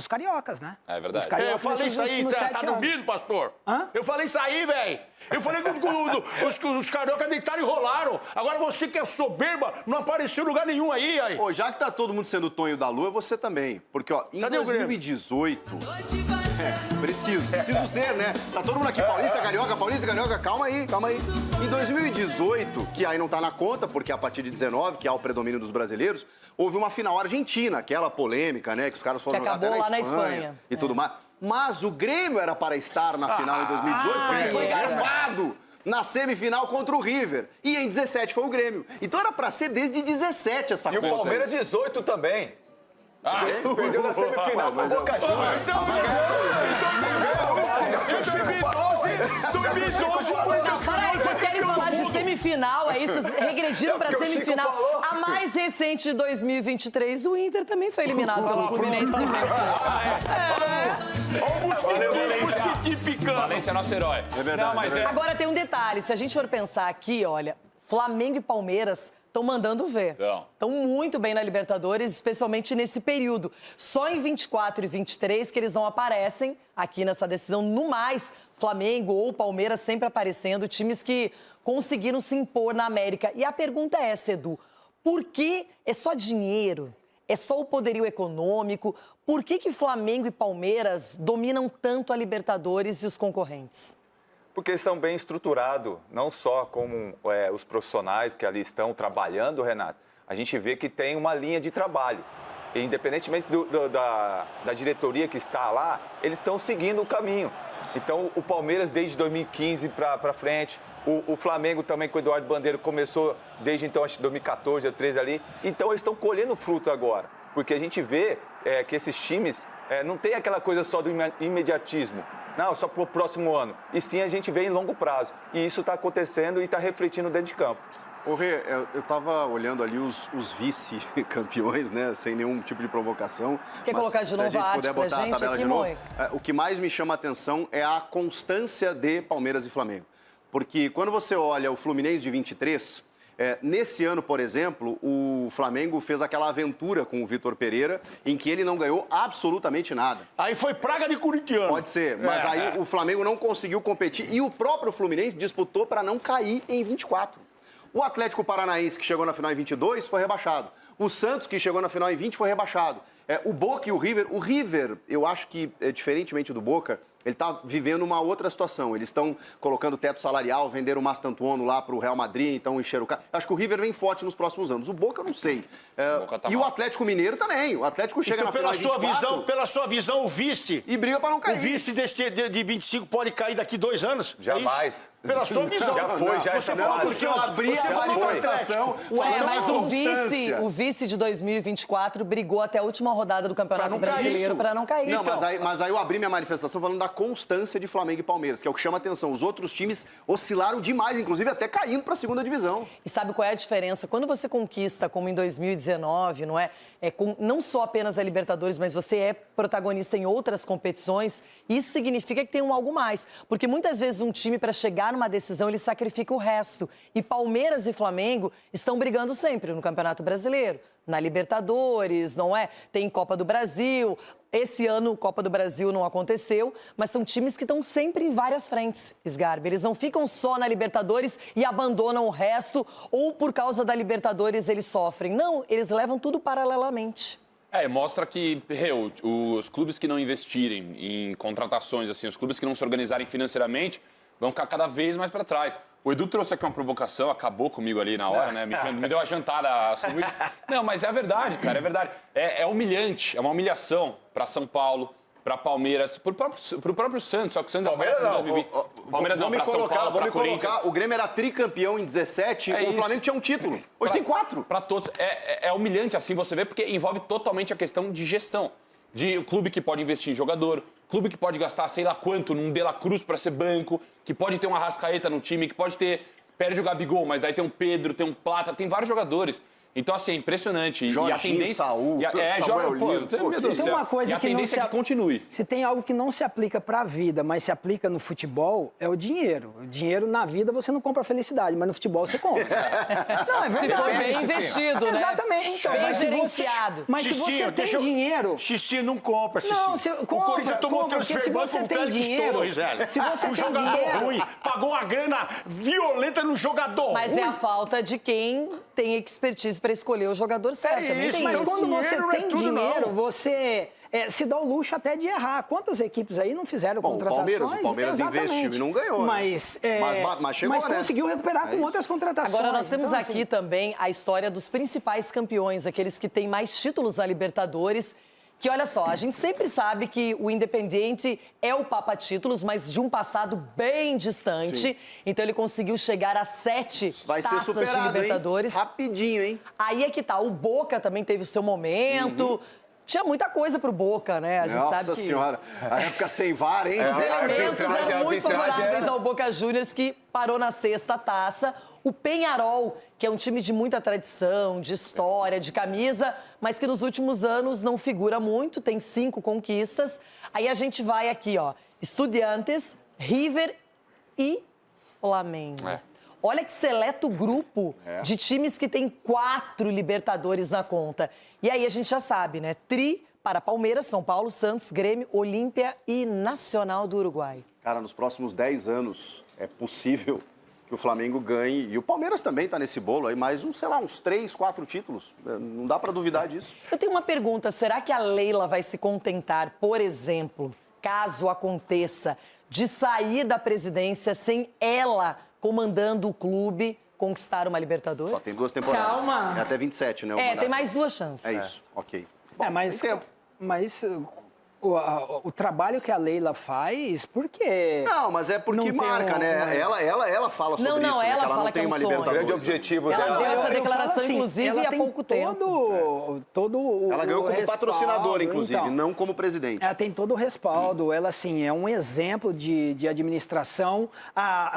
cariocas, né? É verdade. Eu falei isso aí, tá dormindo, pastor? Eu falei isso aí, velho. Eu falei que os carioca deitaram e rolaram. Agora você que é soberba, não apareceu em lugar nenhum aí. Pô, já que tá todo mundo sendo Tonho da Lua, você também. Porque, ó, em 2018... Preciso ser, né? Tá todo mundo aqui, paulista, carioca, calma aí. Em 2018, que aí não tá na conta, porque a partir de 19, que há o predomínio dos brasileiros, houve uma final argentina, aquela polêmica, né? Que os caras foram jogar até lá na Espanha. E tudo mais. Mas o Grêmio era para estar na final em 2018, porque foi gravado na semifinal contra o River. E em 17 foi o Grêmio. Então era para ser desde 17 essa coisa. E o Palmeiras 18 também. Perdeu na semifinal com o Boca Juniors. Peraí, vocês querem falar de semifinal? É isso? Regrediram pra semifinal. A mais recente de 2023, o Inter também foi eliminado pelo Fluminense. Olha o mosquitinho picando. Valência é nosso herói. É verdade. Agora tem um detalhe. Se a gente for pensar aqui, olha, Flamengo e Palmeiras estão mandando ver. Estão muito bem na Libertadores, especialmente nesse período. Só em 24 e 23 que eles não aparecem aqui nessa decisão. No mais, Flamengo ou Palmeiras sempre aparecendo, times que conseguiram se impor na América. E a pergunta é essa, Edu, por que é só dinheiro? É só o poderio econômico? Por que Flamengo e Palmeiras dominam tanto a Libertadores e os concorrentes? Porque eles são bem estruturados, não só como os profissionais que ali estão trabalhando, Renato. A gente vê que tem uma linha de trabalho. E, independentemente da diretoria que está lá, eles estão seguindo o caminho. Então, o Palmeiras, desde 2015 para frente, o Flamengo também com o Eduardo Bandeira começou desde então, acho que 2014, 2013 ali. Então, eles estão colhendo fruto agora. Porque a gente vê que esses times não tem aquela coisa só do imediatismo. Não, só para o próximo ano. E sim, a gente vê em longo prazo. E isso está acontecendo e está refletindo dentro de campo. Ô, Rê, eu estava olhando ali os vice-campeões, né? Sem nenhum tipo de provocação. Quer colocar de novo a arte pra gente aqui, Moi? O que mais me chama a atenção é a constância de Palmeiras e Flamengo. Porque quando você olha o Fluminense de 23... nesse ano, por exemplo, o Flamengo fez aquela aventura com o Vitor Pereira, em que ele não ganhou absolutamente nada. Aí foi praga de corintiano. Pode ser, mas aí o Flamengo não conseguiu competir e o próprio Fluminense disputou para não cair em 24. O Atlético Paranaense, que chegou na final em 22, foi rebaixado. O Santos, que chegou na final em 20, foi rebaixado. O Boca e o River, eu acho que, diferentemente do Boca, ele está vivendo uma outra situação. Eles estão colocando teto salarial, venderam o Mastantuono lá para o Real Madrid, então encheram o carro. Acho que o River vem forte nos próximos anos. O Boca, eu não sei. O Atlético Mineiro também. O Atlético chega na final em 24. Pela sua visão, o vice... E briga para não cair. O vice de 25 pode cair daqui 2 anos? Jamais. Pela sua visão. Já foi, já Você falou do Santos, você falou do Atlético. Mas o vice de 2024 brigou até a última rodada do Campeonato Brasileiro para não cair. Não, mas aí eu abri minha manifestação falando da constância de Flamengo e Palmeiras, que é o que chama atenção. Os outros times oscilaram demais, inclusive até caindo para a segunda divisão. E sabe qual é a diferença? Quando você conquista, como em 2019, não é? Não só apenas a Libertadores, mas você é protagonista em outras competições, isso significa que tem algo mais. Porque muitas vezes um time, para chegar numa decisão, ele sacrifica o resto. E Palmeiras e Flamengo estão brigando sempre no Campeonato Brasileiro, na Libertadores, não é? Tem Copa do Brasil. Esse ano, Copa do Brasil não aconteceu, mas são times que estão sempre em várias frentes, Sgarbi. Eles não ficam só na Libertadores e abandonam o resto, ou por causa da Libertadores eles sofrem. Não, eles levam tudo paralelamente. Mostra que os clubes que não investirem em contratações, assim, os clubes que não se organizarem financeiramente, vão ficar cada vez mais para trás. O Edu trouxe aqui uma provocação, acabou comigo ali na hora, né? Me deu uma jantada. Não, mas é a verdade, cara, é verdade. É humilhante, é uma humilhação para São Paulo, para Palmeiras, pro próprio Santos, só que o Santos Palmeiras aparece em 2020. Palmeiras não, para São Paulo, para Corinthians. O Grêmio era tricampeão em 17, o Flamengo tinha um título. Hoje tem 4. Para todos. É humilhante assim você vê, porque envolve totalmente a questão de gestão. De um clube que pode investir em jogador, Clube que pode gastar sei lá quanto num De La Cruz para ser banco, que pode ter uma Arrascaeta no time, que pode ter... Perde o Gabigol, mas daí tem um Pedro, tem um Plata, tem vários jogadores. Então, assim, é impressionante. Jorginho, e a tendência... Saúl, Samuel Lino. Se tem uma coisa e a tendência é que continue. Se tem algo que não se aplica para a vida, mas se aplica no futebol, é o dinheiro. O dinheiro na vida você não compra felicidade, mas no futebol você compra. Não, é verdade. Se for bem investido, né? Exatamente. Então, bem mas gerenciado. Se você tem dinheiro... Xixi não compra, Xixi. Não, o Corinthians tomou transfer se com o Félix Torres, velho. Se você um tem jogador dinheiro... ruim, pagou uma grana violenta no jogador Mas ruim. é a falta de quem tem expertise para escolher o jogador certo. Também isso, tem Mas isso. quando você dinheiro não é tem tudo, dinheiro, não. você se dá o luxo até de errar. Quantas equipes aí não fizeram contratações? O Palmeiras investiu e não ganhou. Né? Mas chegou, né? conseguiu recuperar com outras contratações. Agora, nós temos Então, aqui também a história dos principais campeões, aqueles que têm mais títulos da Libertadores. Que, olha só, a gente sempre sabe que o Independiente é o papa-títulos, mas de um passado bem distante. Sim. Então, ele conseguiu chegar a 7 Vai ser taças superado, de Libertadores. Hein? Rapidinho, hein? Aí é que tá, o Boca também teve o seu momento. Tinha muita coisa pro Boca, né? A gente Nossa sabe que... Senhora, a época sem VAR, hein? Os elementos eram muito favoráveis ao Boca Juniors, que parou na 6ª taça. O Peñarol, que é um time de muita tradição, de história, de camisa, mas que nos últimos anos não figura muito, tem 5 conquistas. Aí a gente vai aqui, ó, Estudiantes, River e Flamengo. Olha que seleto grupo de times que tem 4 Libertadores na conta. E aí a gente já sabe, né? Tri para Palmeiras, São Paulo, Santos, Grêmio, Olímpia e Nacional do Uruguai. Cara, nos próximos 10 anos é possível que o Flamengo ganhe, e o Palmeiras também está nesse bolo aí, mais uns 3, 4 títulos. Não dá para duvidar disso. Eu tenho uma pergunta, será que a Leila vai se contentar, por exemplo, caso aconteça, de sair da presidência sem ela comandando o clube conquistar uma Libertadores? Só tem 2 temporadas. Calma. É até 27, né? Tem mais 2 chances. É isso, ok. Bom, mas tem tempo. O trabalho que a Leila faz, por quê? Não, mas é porque marca, né? Ela fala sobre isso, né? Que ela não tem uma Libertadores. O grande objetivo ela dela... deu essa declaração, assim, inclusive, há pouco tempo. Ela ganhou como respaldo, patrocinadora, inclusive, então, não como presidente. Ela tem todo o respaldo. Ela, assim, é um exemplo de administração.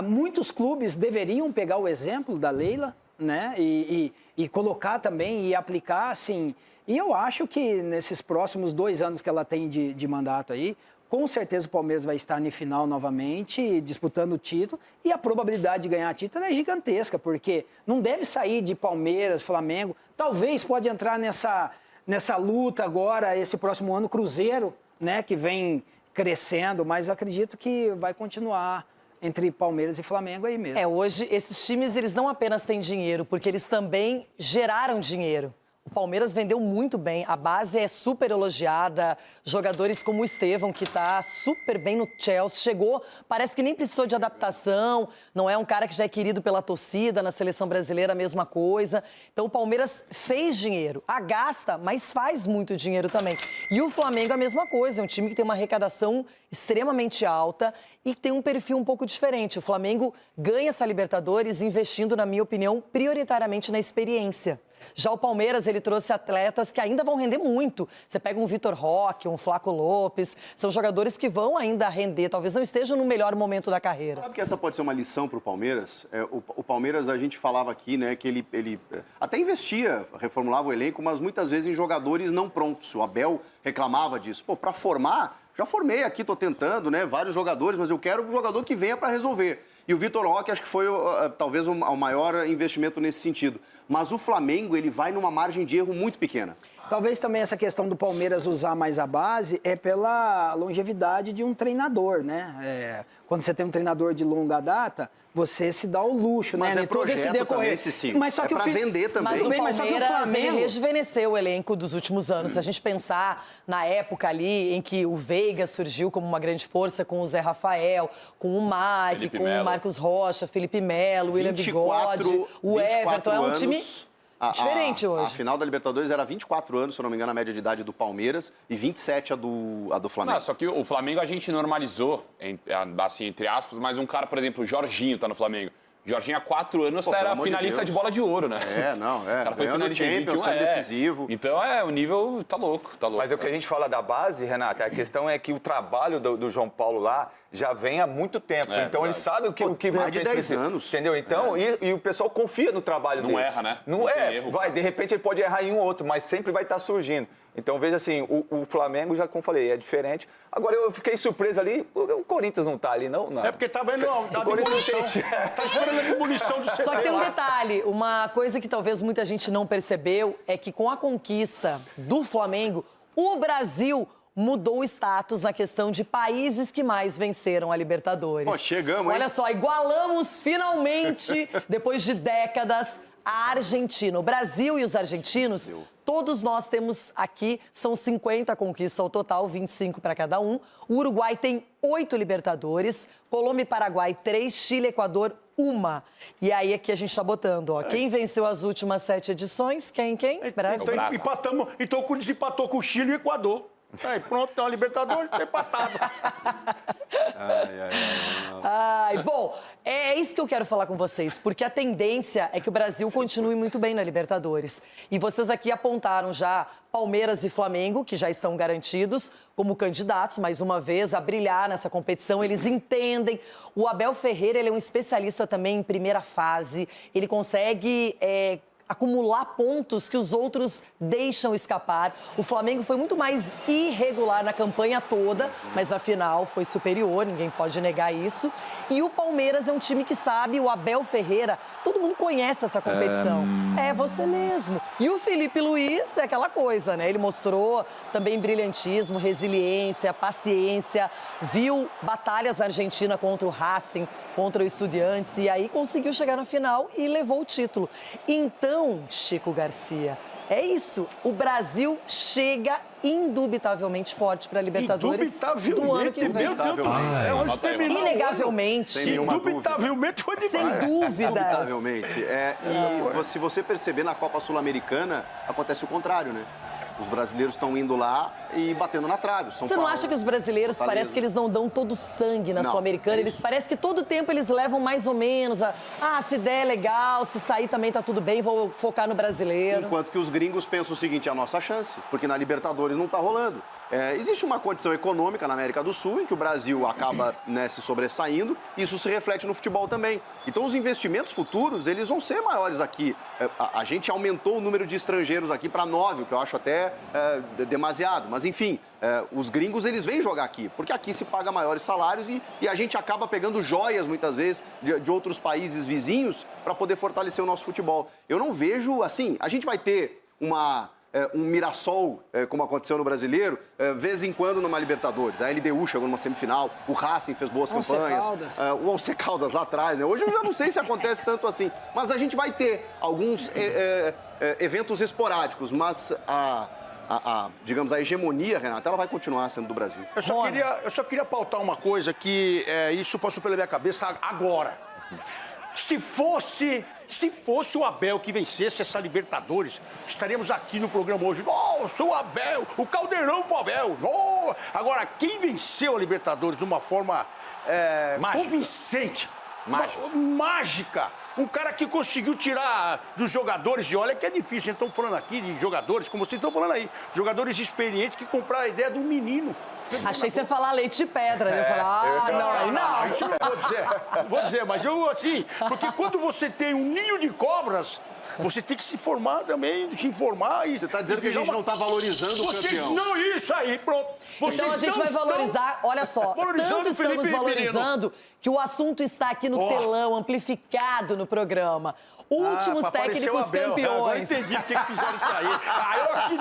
Muitos clubes deveriam pegar o exemplo da Leila, né? E colocar também e aplicar, assim... E eu acho que nesses próximos 2 anos que ela tem de mandato aí, com certeza o Palmeiras vai estar na final novamente, disputando o título. E a probabilidade de ganhar título é gigantesca, porque não deve sair de Palmeiras, Flamengo. Talvez pode entrar nessa luta agora, esse próximo ano, Cruzeiro, né, que vem crescendo. Mas eu acredito que vai continuar entre Palmeiras e Flamengo aí mesmo. Hoje esses times, eles não apenas têm dinheiro, porque eles também geraram dinheiro. O Palmeiras vendeu muito bem, a base é super elogiada, jogadores como o Estevão, que está super bem no Chelsea, chegou, parece que nem precisou de adaptação, não é um cara que já é querido pela torcida, na seleção brasileira a mesma coisa. Então o Palmeiras fez dinheiro, gasta, mas faz muito dinheiro também. E o Flamengo a mesma coisa, é um time que tem uma arrecadação extremamente alta e tem um perfil um pouco diferente. O Flamengo ganha essa Libertadores investindo, na minha opinião, prioritariamente na experiência. Já o Palmeiras, ele trouxe atletas que ainda vão render muito. Você pega um Vitor Roque, um Flaco Lopes, são jogadores que vão ainda render, talvez não estejam no melhor momento da carreira. Sabe que essa pode ser uma lição para o Palmeiras? O Palmeiras, a gente falava aqui, né, que ele até investia, reformulava o elenco, mas muitas vezes em jogadores não prontos. O Abel reclamava disso. Pô, para formar, já formei aqui, tô tentando, né, vários jogadores, mas eu quero um jogador que venha para resolver. E o Vitor Roque, acho que foi talvez o maior investimento nesse sentido. Mas o Flamengo, ele vai numa margem de erro muito pequena. Talvez também essa questão do Palmeiras usar mais a base é pela longevidade de um treinador, né? Quando você tem um treinador de longa data, você se dá o luxo, mas né? É todo esse decorrer. Também, mas só que para vender também. Mas só que o Flamengo rejuvenesceu o elenco dos últimos anos. Se a gente pensar na época ali em que o Veiga surgiu como uma grande força com o Zé Rafael, com o Mike, com o Marcos Rocha, Felipe Melo, William Bigode, o Everton, é um time diferente hoje. A final da Libertadores era 24 anos, se eu não me engano, a média de idade do Palmeiras e 27 a do Flamengo. Não, só que o Flamengo a gente normalizou, assim, entre aspas, mas um cara, por exemplo, o Jorginho tá no Flamengo. Jorginho, há 4 anos, Pô, era pelo amor de finalista de bola de ouro, né? O cara foi Ganhando finalista em Champions, 21, sendo decisivo. Então, o nível tá louco, tá louco. Mas o que a gente fala da base, Renata, a questão é que o trabalho do João Paulo lá já vem há muito tempo. Então, ele sabe o que mais de 10 precisa, anos. Entendeu? Então, e o pessoal confia no trabalho dele. Não erra, né? Não tem erro. de repente ele pode errar em um ou outro, mas sempre vai estar surgindo. Então, veja assim, o Flamengo, já como falei, é diferente. Agora, eu fiquei surpreso ali, o Corinthians não tá ali, não. É porque tá vendo da demolição. Tá esperando a demolição do CT. Só que tem um lá. detalhe, uma coisa que talvez muita gente não percebeu é que com a conquista do Flamengo, o Brasil mudou o status na questão de países que mais venceram a Libertadores. Pô, chegamos, hein? Olha só, igualamos finalmente, depois de décadas, a Argentina. O Brasil e os argentinos, todos nós temos aqui, são 50 conquistas ao total, 25 para cada um. O Uruguai tem 8 Libertadores, Colômbia e Paraguai 3, Chile e Equador 1. E aí aqui a gente tá botando, ó, quem venceu as últimas 7 edições, quem? Brasil. Então, empatamos, então o Corinthians empatou com o Chile e o Equador. Aí pronto, tem uma Libertadores, tá empatado. Bom, é isso que eu quero falar com vocês, porque a tendência é que o Brasil continue muito bem na Libertadores. E vocês aqui apontaram já Palmeiras e Flamengo, que já estão garantidos como candidatos, mais uma vez, a brilhar nessa competição. Eles entendem. O Abel Ferreira, ele é um especialista também em primeira fase. Ele consegue acumular pontos que os outros deixam escapar. O Flamengo foi muito mais irregular na campanha toda, mas na final foi superior, ninguém pode negar isso. E o Palmeiras é um time que sabe, o Abel Ferreira, todo mundo conhece essa competição. É você mesmo. E o Felipe Luiz é aquela coisa, né? Ele mostrou também brilhantismo, resiliência, paciência, viu batalhas na Argentina contra o Racing, contra o Estudiantes, e aí conseguiu chegar na final e levou o título. Então, Chico Garcia, é isso. O Brasil chega indubitavelmente forte para a Libertadores do ano que vem. Meu Deus do céu, onde terminou? Inegavelmente. Indubitavelmente foi demais. Sem dúvidas. Indubitavelmente. E se você perceber, na Copa Sul-Americana, acontece o contrário, né? Os brasileiros estão indo lá e batendo na trave. Você não acha que os brasileiros, parece que eles não dão todo o sangue na Sul-Americana? Eles parece que todo tempo eles levam mais ou menos se der é legal, se sair também tá tudo bem, vou focar no brasileiro. Enquanto que os gringos pensam o seguinte, é a nossa chance, porque na Libertadores não tá rolando. Existe uma condição econômica na América do Sul em que o Brasil acaba se sobressaindo e isso se reflete no futebol também. Então os investimentos futuros, eles vão ser maiores aqui. A gente aumentou o número de estrangeiros aqui para 9, o que eu acho até demasiado. Mas enfim, os gringos eles vêm jogar aqui, porque aqui se paga maiores salários e a gente acaba pegando joias muitas vezes de outros países vizinhos para poder fortalecer o nosso futebol. Eu não vejo assim, a gente vai ter um Mirassol, como aconteceu no Brasileiro, vez em quando numa Libertadores. A LDU chegou numa semifinal, o Racing fez boas campanhas. O Once Caldas lá atrás, né? Hoje eu já não sei se acontece tanto assim. Mas a gente vai ter alguns eventos esporádicos, mas digamos, a hegemonia, Renata, ela vai continuar sendo do Brasil. Eu só queria pautar uma coisa que isso passou pela minha cabeça agora. Se fosse o Abel que vencesse essa Libertadores, estaríamos aqui no programa hoje. Nossa, o Abel, o caldeirão pro Abel. Oh! Agora, quem venceu a Libertadores de uma forma convincente, mágica, um cara que conseguiu tirar dos jogadores, e olha que é difícil, estamos falando aqui de jogadores, como vocês estão falando aí, jogadores experientes que compraram a ideia do menino. Achei que você ia falar leite de pedra, né? Eu falar, não, isso eu não vou dizer, mas eu assim, porque quando você tem um ninho de cobras, você tem que se informar também, se informar. Você está dizendo que a gente não está valorizando o campeão. Vocês não, isso aí, pronto. Vocês então a gente vai valorizar, olha só, tanto estamos valorizando que o assunto está aqui no telão, amplificado no programa. Últimos técnicos campeões. Agora entendi por que fizeram isso aí. Eu aqui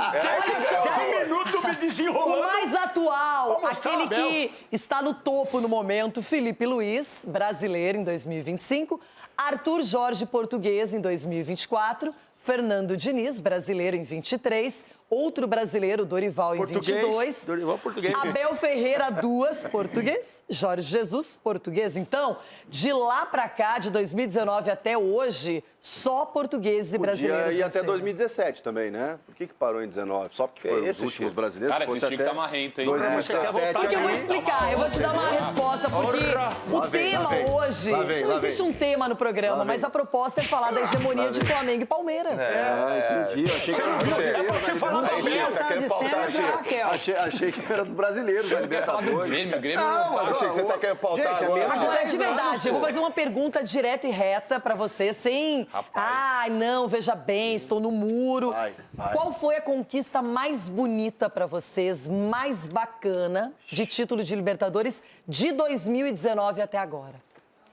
10 minutos me desenrolando. O mais atual, aquele que está no topo no momento, Felipe Luiz, brasileiro em 2025, Arthur Jorge, português em 2024, Fernando Diniz, brasileiro em 23, outro brasileiro, Dorival, em 22. Dorival, português. Abel Ferreira, 2, português. Jorge Jesus, português. Então, de lá pra cá, de 2019 até hoje, só portugueses e brasileiros. Podia ir até 2017 também, né? Por que parou em 19? Só porque foram os últimos brasileiros? Cara, esse Chico tá marrento, hein? 2017. Porque eu vou explicar, eu vou te dar uma resposta, porque o tema hoje hoje não existe um tema no programa, mas a proposta é falar da hegemonia de Flamengo e Palmeiras. Entendi. Eu achei que era dos brasileiros. Você fala da Achei que era dos brasileiros, da Libertadores. Grêmio. Achei que você tá querendo pautar agora. Agora, de verdade, eu vou fazer uma pergunta direta e reta pra você, sem... Ai, não, veja bem, estou no muro. Vai. Qual foi a conquista mais bonita pra vocês, mais bacana, de título de Libertadores de 2019 até agora?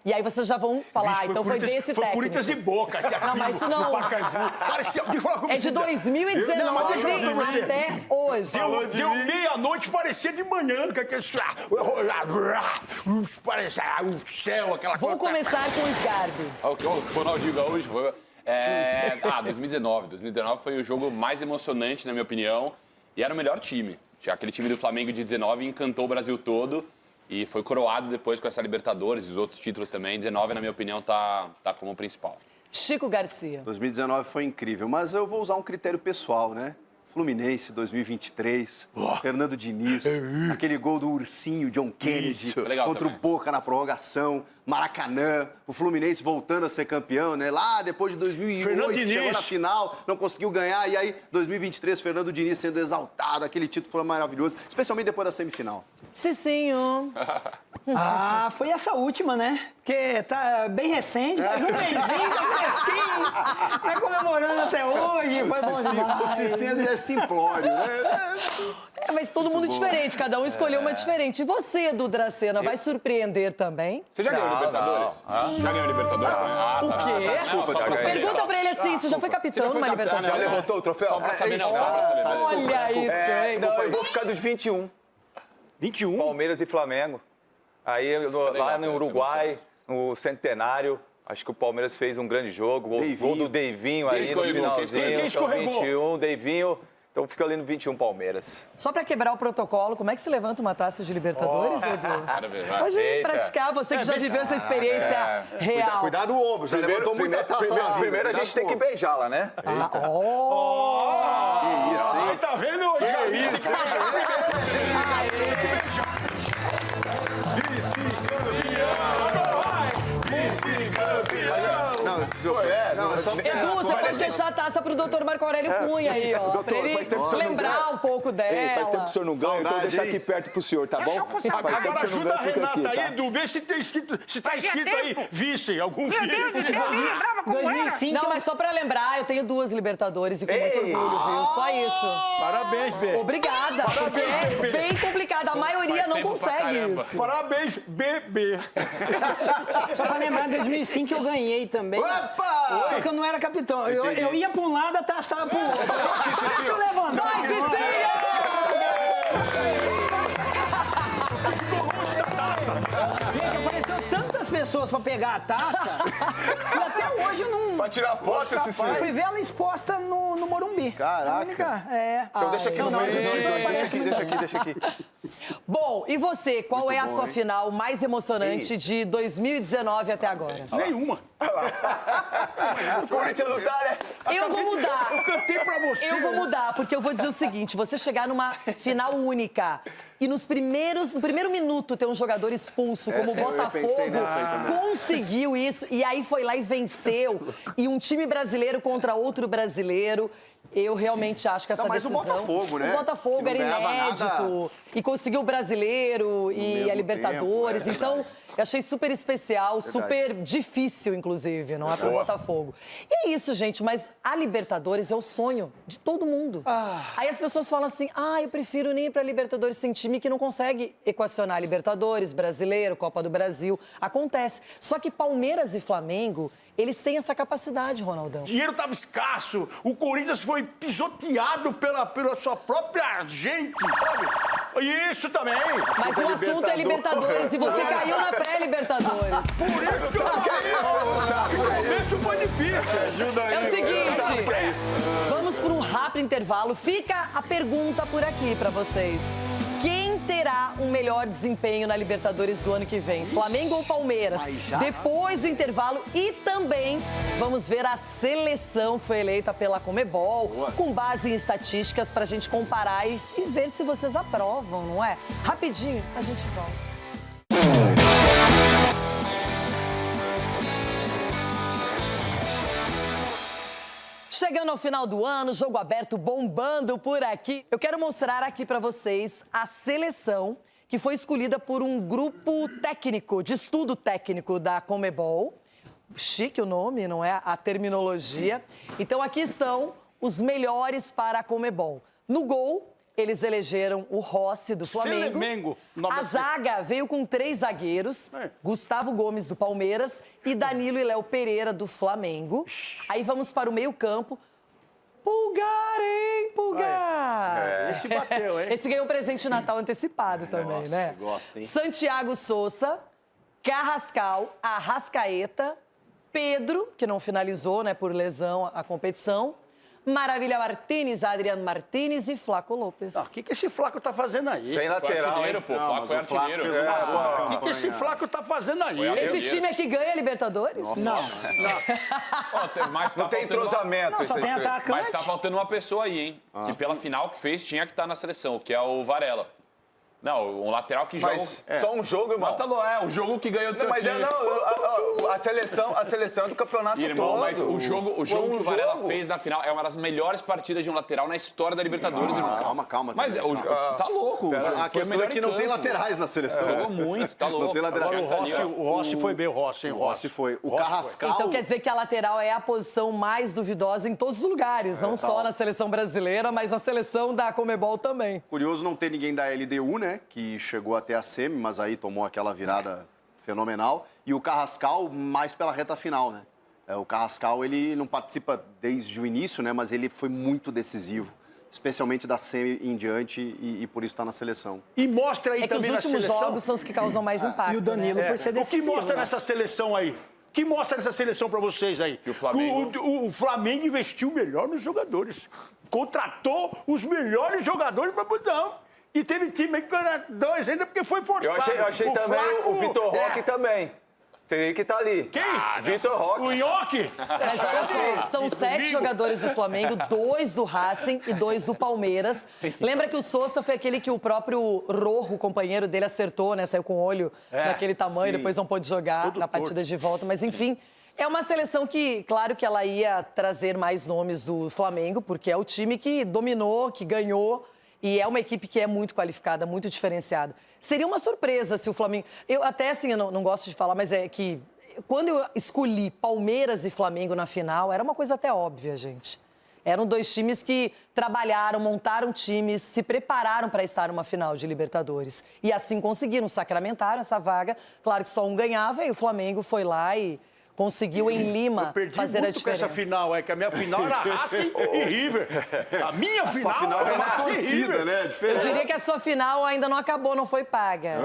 E aí vocês já vão falar, então foi desse técnico. Foi Corinthians e Boca. Não, mas isso não... Parecia, deixa eu falar com É de 2019 não, mas deixa eu falar com você. até hoje. Deu meia-noite, parecia de manhã. Parecia o céu, aquela coisa. Vou começar com o Sgarbi. O Ronaldinho Gaúcho foi... 2019. 2019 foi o jogo mais emocionante, na minha opinião. E era o melhor time. Aquele time do Flamengo de 19 encantou o Brasil todo. E foi coroado depois com essa Libertadores e os outros títulos também. 19, na minha opinião, tá como o principal. Chico Garcia. 2019 foi incrível, mas eu vou usar um critério pessoal, né? Fluminense 2023, Fernando Diniz, aquele gol do Ursinho, John Kennedy, contra também. o Boca na prorrogação, Maracanã, o Fluminense voltando a ser campeão, né? Lá depois de 2008, chegou na final, não conseguiu ganhar, e aí 2023, Fernando Diniz sendo exaltado, aquele título foi maravilhoso, especialmente depois da semifinal. Cicinho. Foi essa última, né? Porque tá bem recente, faz um mêsinho, tá fresquinho. Tá comemorando até hoje, foi bom demais. O Cicinho é simplório, né? Mas todo mundo diferente, cada um escolheu uma diferente. E você, Edu Dracena, vai surpreender também? Você já ganhou Libertadores? Já ganhou Libertadores? O quê? Desculpa, pergunta pra ele assim, você já foi capitão numa Libertadores? Já levantou o troféu? Só pra saber, não. Olha isso, hein? Não, eu vou ficar dos 21. 21? Palmeiras e Flamengo. Aí, lá no Uruguai, no Centenário, acho que o Palmeiras fez um grande jogo. Gol do Deivinho aí no finalzinho. Quem escorregou? 21, Deivinho. Então fica ali no 21 Palmeiras. Só pra quebrar o protocolo, como é que se levanta uma taça de Libertadores, Edu? Pode praticar, você que já viveu essa experiência real. Cuidado o ombro, já levantou muita taça na vida. Primeiro a gente tem que beijá-la, né? Que isso, hein? Ai, tá vendo hoje? Que isso? Vice-campeão! Não, desculpa. Não, é só... Edu, você pode deixar a taça pro doutor Marco Aurélio Cunha aí, ó. Doutor, pra ele faz tempo que você não lembrar ganha. um pouco dela. Faz tempo que o senhor não ganha, então eu vou deixar aqui perto pro senhor, tá bom? Agora ajuda a Renata aí, Edu, vê se tá escrito aí, vice, algum filho. 2005. Não, mas só pra lembrar, eu tenho 2 Libertadores e com muito orgulho, viu? Só isso. Parabéns, Bê. Obrigada, porque é bem complicado. A maioria não consegue isso. Parabéns, bebê. Só pra lembrar, em 2005 eu ganhei também. Opa! Só que eu não era capitão. Eu ia pra um lado, a taça tava pro outro. Deixa eu levantar. Vai, Cicinho! Ficou longe da taça. Gente, apareceu tantas pessoas pra pegar a taça que até hoje eu não... Pra tirar foto, esse sim. Eu fui ver ela exposta no Morumbi. Caraca. Então deixa aqui no meio. Deixa aqui. Bom, e você, qual é a sua final mais emocionante de 2019 até agora? Nenhuma. O Corinthians não tá, né? Eu vou mudar. Eu cantei pra você. Eu vou mudar, porque eu vou dizer o seguinte, você chegar numa final única e no primeiro minuto ter um jogador expulso, como o Botafogo, conseguiu isso, e aí foi lá e venceu, e um time brasileiro contra outro brasileiro. Eu realmente acho que essa decisão... Mas o Botafogo, né? O Botafogo era inédito e conseguiu o Brasileiro e a Libertadores. Então, eu achei super especial, super difícil, inclusive, não é pro Botafogo. E é isso, gente, mas a Libertadores é o sonho de todo mundo. Aí as pessoas falam assim, eu prefiro nem ir pra Libertadores sem time que não consegue equacionar Libertadores, Brasileiro, Copa do Brasil. Acontece. Só que Palmeiras e Flamengo... Eles têm essa capacidade, Ronaldão. O dinheiro estava escasso. O Corinthians foi pisoteado pela sua própria gente, sabe? Isso também. Mas o assunto é Libertadores e você caiu na pré-Libertadores. Por isso que eu falei isso. O começo foi difícil. Ajuda aí. É o seguinte, vamos por um rápido intervalo. Fica a pergunta por aqui pra vocês. Quem terá um melhor desempenho na Libertadores do ano que vem? Flamengo ou Palmeiras? Depois do intervalo e também vamos ver a seleção que foi eleita pela Conmebol, com base em estatísticas pra gente comparar e ver se vocês aprovam, não é? Rapidinho, a gente volta. Chegando ao final do ano, jogo aberto bombando por aqui. Eu quero mostrar aqui para vocês a seleção que foi escolhida por um grupo técnico, de estudo técnico da Conmebol. Chique o nome, não é? A terminologia. Então aqui estão os melhores para a Conmebol. No gol, eles elegeram o Rossi, do Flamengo. A zaga veio com 3 zagueiros. Gustavo Gomes, do Palmeiras, e Danilo e Léo Pereira, do Flamengo. Aí vamos para o meio-campo. Pulgar, hein, Pulgar? Esse bateu, hein? Esse ganhou um presente de Natal antecipado também, Nossa, né? gosta, hein? Santiago Souza, Carrascal, Arrascaeta, Pedro, que não finalizou, né, por lesão a competição, Maravilha Martínez, Adriano Martínez e Flaco Lopes. O que esse Flaco tá fazendo aí? Sem lateral, hein? Pô, Flaco foi artilheiro. O que esse Flaco tá fazendo aí? Esse time aqui ganha a Libertadores? Não. Mas Não tem entrosamento. Não, só tem atacante. Mas tá faltando uma pessoa aí, hein? Que pela final que fez tinha que estar na seleção, que é o Varela. Não, um lateral que joga... Mas só um jogo, irmão. O jogo que ganhou do seu Mas time. a seleção é do campeonato Irmão, todo. mas o jogo que o Varela fez na final é uma das melhores partidas de um lateral na história da Libertadores, irmão. Calma. Mas tá louco. A questão é que não tem laterais na seleção. Jogou muito, tá louco. Não tem laterais. Agora o Rossi foi bem, o Rossi foi. O Carrascal... Então quer dizer que a lateral é a posição mais duvidosa em todos os lugares, não só na seleção brasileira, mas na seleção da Conmebol também. Curioso não ter ninguém da LDU, né? Que chegou até a semi, mas aí tomou aquela virada fenomenal. E o Carrascal mais pela reta final, né? O Carrascal, ele não participa desde o início, né? Mas ele foi muito decisivo, especialmente da semi em diante, e por isso está na seleção. E mostra aí também na seleção... Os últimos jogos são os que causam mais impacto. E o Danilo por ser decisivo. O que mostra nessa seleção aí? O que mostra nessa seleção pra vocês aí? Que o Flamengo... O Flamengo investiu melhor nos jogadores. Contratou os melhores jogadores pra botar. E teve time aí que ganhou 2 ainda porque foi forçado. Eu achei também Flaco, o Vitor Roque também. Teria que estar ali. Quem? Vitor Roque. O Nhoque? São 7 jogadores do Flamengo, 2 do Racing e 2 do Palmeiras. Lembra que o Sousa foi aquele que o próprio Rojo, o companheiro dele, acertou, né? Saiu com o olho naquele tamanho, sim. depois não pôde jogar na partida de volta. Mas, enfim, é uma seleção que, claro que ela ia trazer mais nomes do Flamengo, porque é o time que dominou, que ganhou. E é uma equipe que é muito qualificada, muito diferenciada. Seria uma surpresa se o Flamengo... Eu até, assim, eu não gosto de falar, mas é que quando eu escolhi Palmeiras e Flamengo na final, era uma coisa até óbvia, gente. Eram 2 times que trabalharam, montaram times, se prepararam para estar numa final de Libertadores. E assim conseguiram, sacramentaram essa vaga. Claro que só um ganhava e o Flamengo foi lá e... conseguiu em Lima fazer a diferença. Com essa final, que a minha final era Racing e River. A minha final era Racing e River. Né? Eu diria que a sua final ainda não acabou, não foi paga.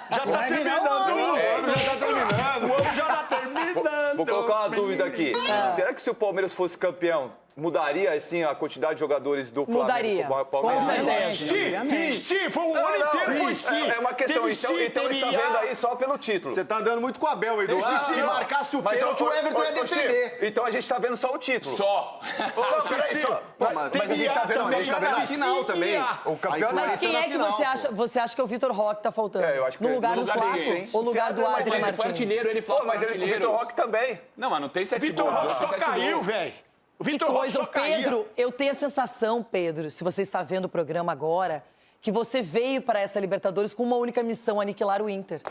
Já tá terminando o ano, já tá terminando. O ano já tá terminando. Vou colocar uma dúvida aqui. Será que se o Palmeiras fosse campeão, mudaria, assim, a quantidade de jogadores do Flamengo? Mudaria. Sim, foi o ano inteiro, foi sim. É uma questão, então ele está vendo aí só pelo título. Você tá andando muito com o Abel, Eduardo. Se marcasse o pênalti, o Everton ia defender. Então a gente tá vendo só o título. Só. Mas a gente tá vendo a final também. O campeão. Mas quem é que você acha que é o Vitor Roque tá faltando? Eu acho que no lugar do Flaco ou no lugar do Adriano Martins? Ele foi artilheiro, ele foi Mas o Vitor Roque também. Não, mas não tem 7 gols. Vitor Roque só caiu, velho. O Vitor Roque só caía. Pedro, eu tenho a sensação, Pedro, se você está vendo o programa agora, que você veio para essa Libertadores com uma única missão, aniquilar o Inter.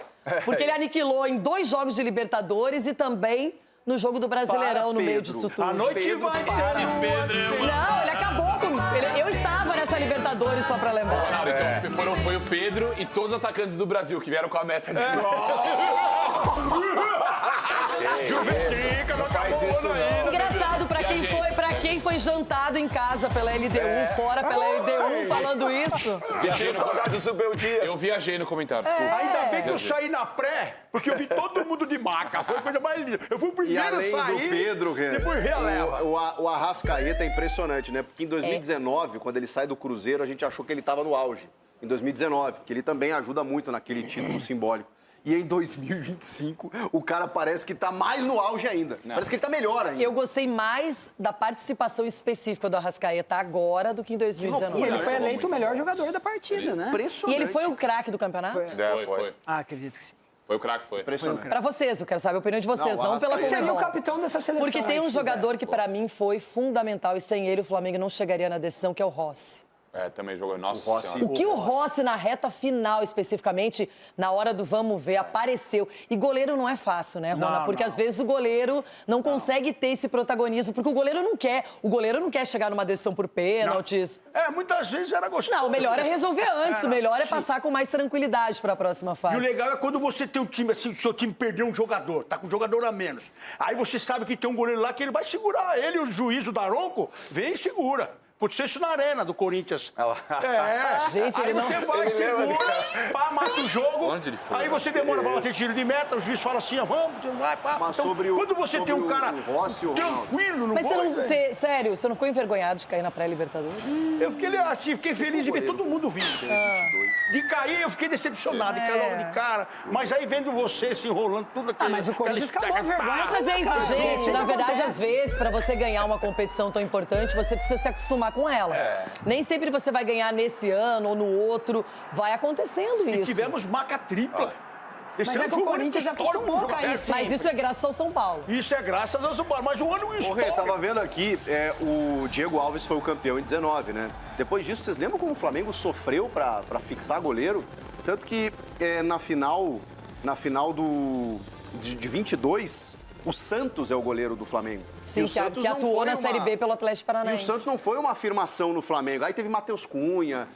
Porque ele aniquilou em 2 jogos de Libertadores e também no jogo do Brasileirão, no meio disso tudo. A noite vai Não, ele acabou com... Eu estava nessa Libertadores, só para lembrar. Então foi o Pedro e todos os atacantes do Brasil que vieram com a meta de... Juventude, não faz isso não. Engraçado, pra quem foi jantado em casa pela LDU, fora pela LDU, falando isso. Eu viajei no comentário, desculpa. Ainda bem que eu saí na pré, porque eu vi todo mundo de maca. Foi a coisa mais linda. Eu fui o primeiro a sair, do Pedro, depois vi a leva. O Arrascaeta é impressionante, né? Porque em 2019, quando ele sai do Cruzeiro, a gente achou que ele estava no auge. Em 2019, que ele também ajuda muito naquele título simbólico. E em 2025, o cara parece que tá mais no auge ainda. Não. Parece que ele tá melhor ainda. Eu gostei mais da participação específica do Arrascaeta agora do que em 2019. E ele foi eleito o melhor jogador da partida, né? E ele foi o craque do campeonato? Foi. Ah, acredito que sim. Foi o craque, foi. Pra vocês, eu quero saber a opinião de vocês, não pela Ele seria Comebol. o capitão dessa seleção. Porque tem aí, um que jogador que pra mim foi fundamental e sem ele o Flamengo não chegaria na decisão, que é o Rossi. Também jogou. Nossa O que o Rossi, na reta final, especificamente, na hora do vamos ver, apareceu. E goleiro não é fácil, né, Rona? Porque às vezes o goleiro não consegue ter esse protagonismo, porque o goleiro não quer. O goleiro não quer chegar numa decisão por pênaltis. Muitas vezes era gostoso. Não, o melhor é resolver antes, o melhor é passar com mais tranquilidade para a próxima fase. E o legal é quando você tem um time assim, o seu time perdeu um jogador, tá com um jogador a menos. Aí você sabe que tem um goleiro lá que ele vai segurar. Ele, o juiz, o Daronco, vem e segura. Aconteceu isso na arena do Corinthians. Gente, aí você vai, segura, pá, mata o jogo. Onde ele foi? Aí você demora pra bater tiro de meta, o juiz fala assim, vamos, vai, pá. Mas Então, quando você tem um cara tranquilo no Mas gol... sério, você não ficou envergonhado de cair na pré-Libertadores? Eu fiquei assim, fiquei feliz de ver todo mundo vindo. De cair, eu fiquei decepcionado, de cair logo de cara. Mas aí vendo você se enrolando, tudo aquilo... mas o Corinthians acabou a vergonha. Mas é isso, gente. Na verdade, às vezes, pra você ganhar uma competição tão importante, você precisa se acostumar com ela. Nem sempre você vai ganhar nesse ano ou no outro. Vai acontecendo isso. E tivemos maca tripla. Mas é que o Corinthians acostumou a cair sempre. Mas isso é graças ao São Paulo. Isso é graças ao São Paulo. Mas um ano histórico. Eu tava vendo aqui, o Diego Alves foi o campeão em 19, né? Depois disso, vocês lembram como o Flamengo sofreu pra fixar goleiro? Tanto que na final de 22... O Santos é o goleiro do Flamengo. Sim, que atuou na Série B pelo Atlético Paranaense. E o Santos não foi uma afirmação no Flamengo. Aí teve Matheus Cunha,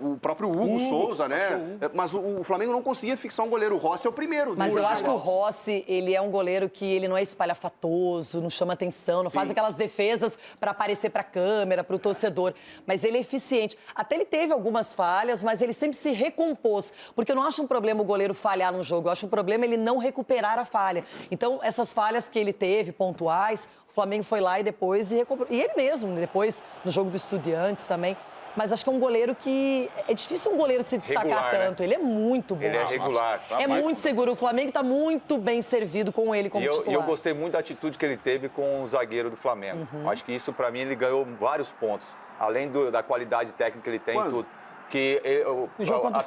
o próprio Hugo Souza, né? Mas o Flamengo não conseguia fixar um goleiro. O Rossi é o primeiro. Mas eu acho que o Rossi, ele é um goleiro que ele não é espalhafatoso, não chama atenção, não faz aquelas defesas para aparecer para a câmera, para o torcedor. Mas ele é eficiente. Até ele teve algumas falhas, mas ele sempre se recompôs. Porque eu não acho um problema o goleiro falhar num jogo. Eu acho um problema ele não recuperar a falha. Então, essas falhas que ele teve, pontuais, o Flamengo foi lá e depois recobrou. E ele mesmo, depois, no jogo do Estudiantes também. Mas acho que é um goleiro que... É difícil um goleiro se destacar regular, tanto. Né? Ele é muito bom. Ele é regular. É muito seguro. O Flamengo está muito bem servido com ele como titular. E eu gostei muito da atitude que ele teve com o zagueiro do Flamengo. Acho que isso, para mim, ele ganhou vários pontos. Além da qualidade técnica que ele tem e tudo. Que a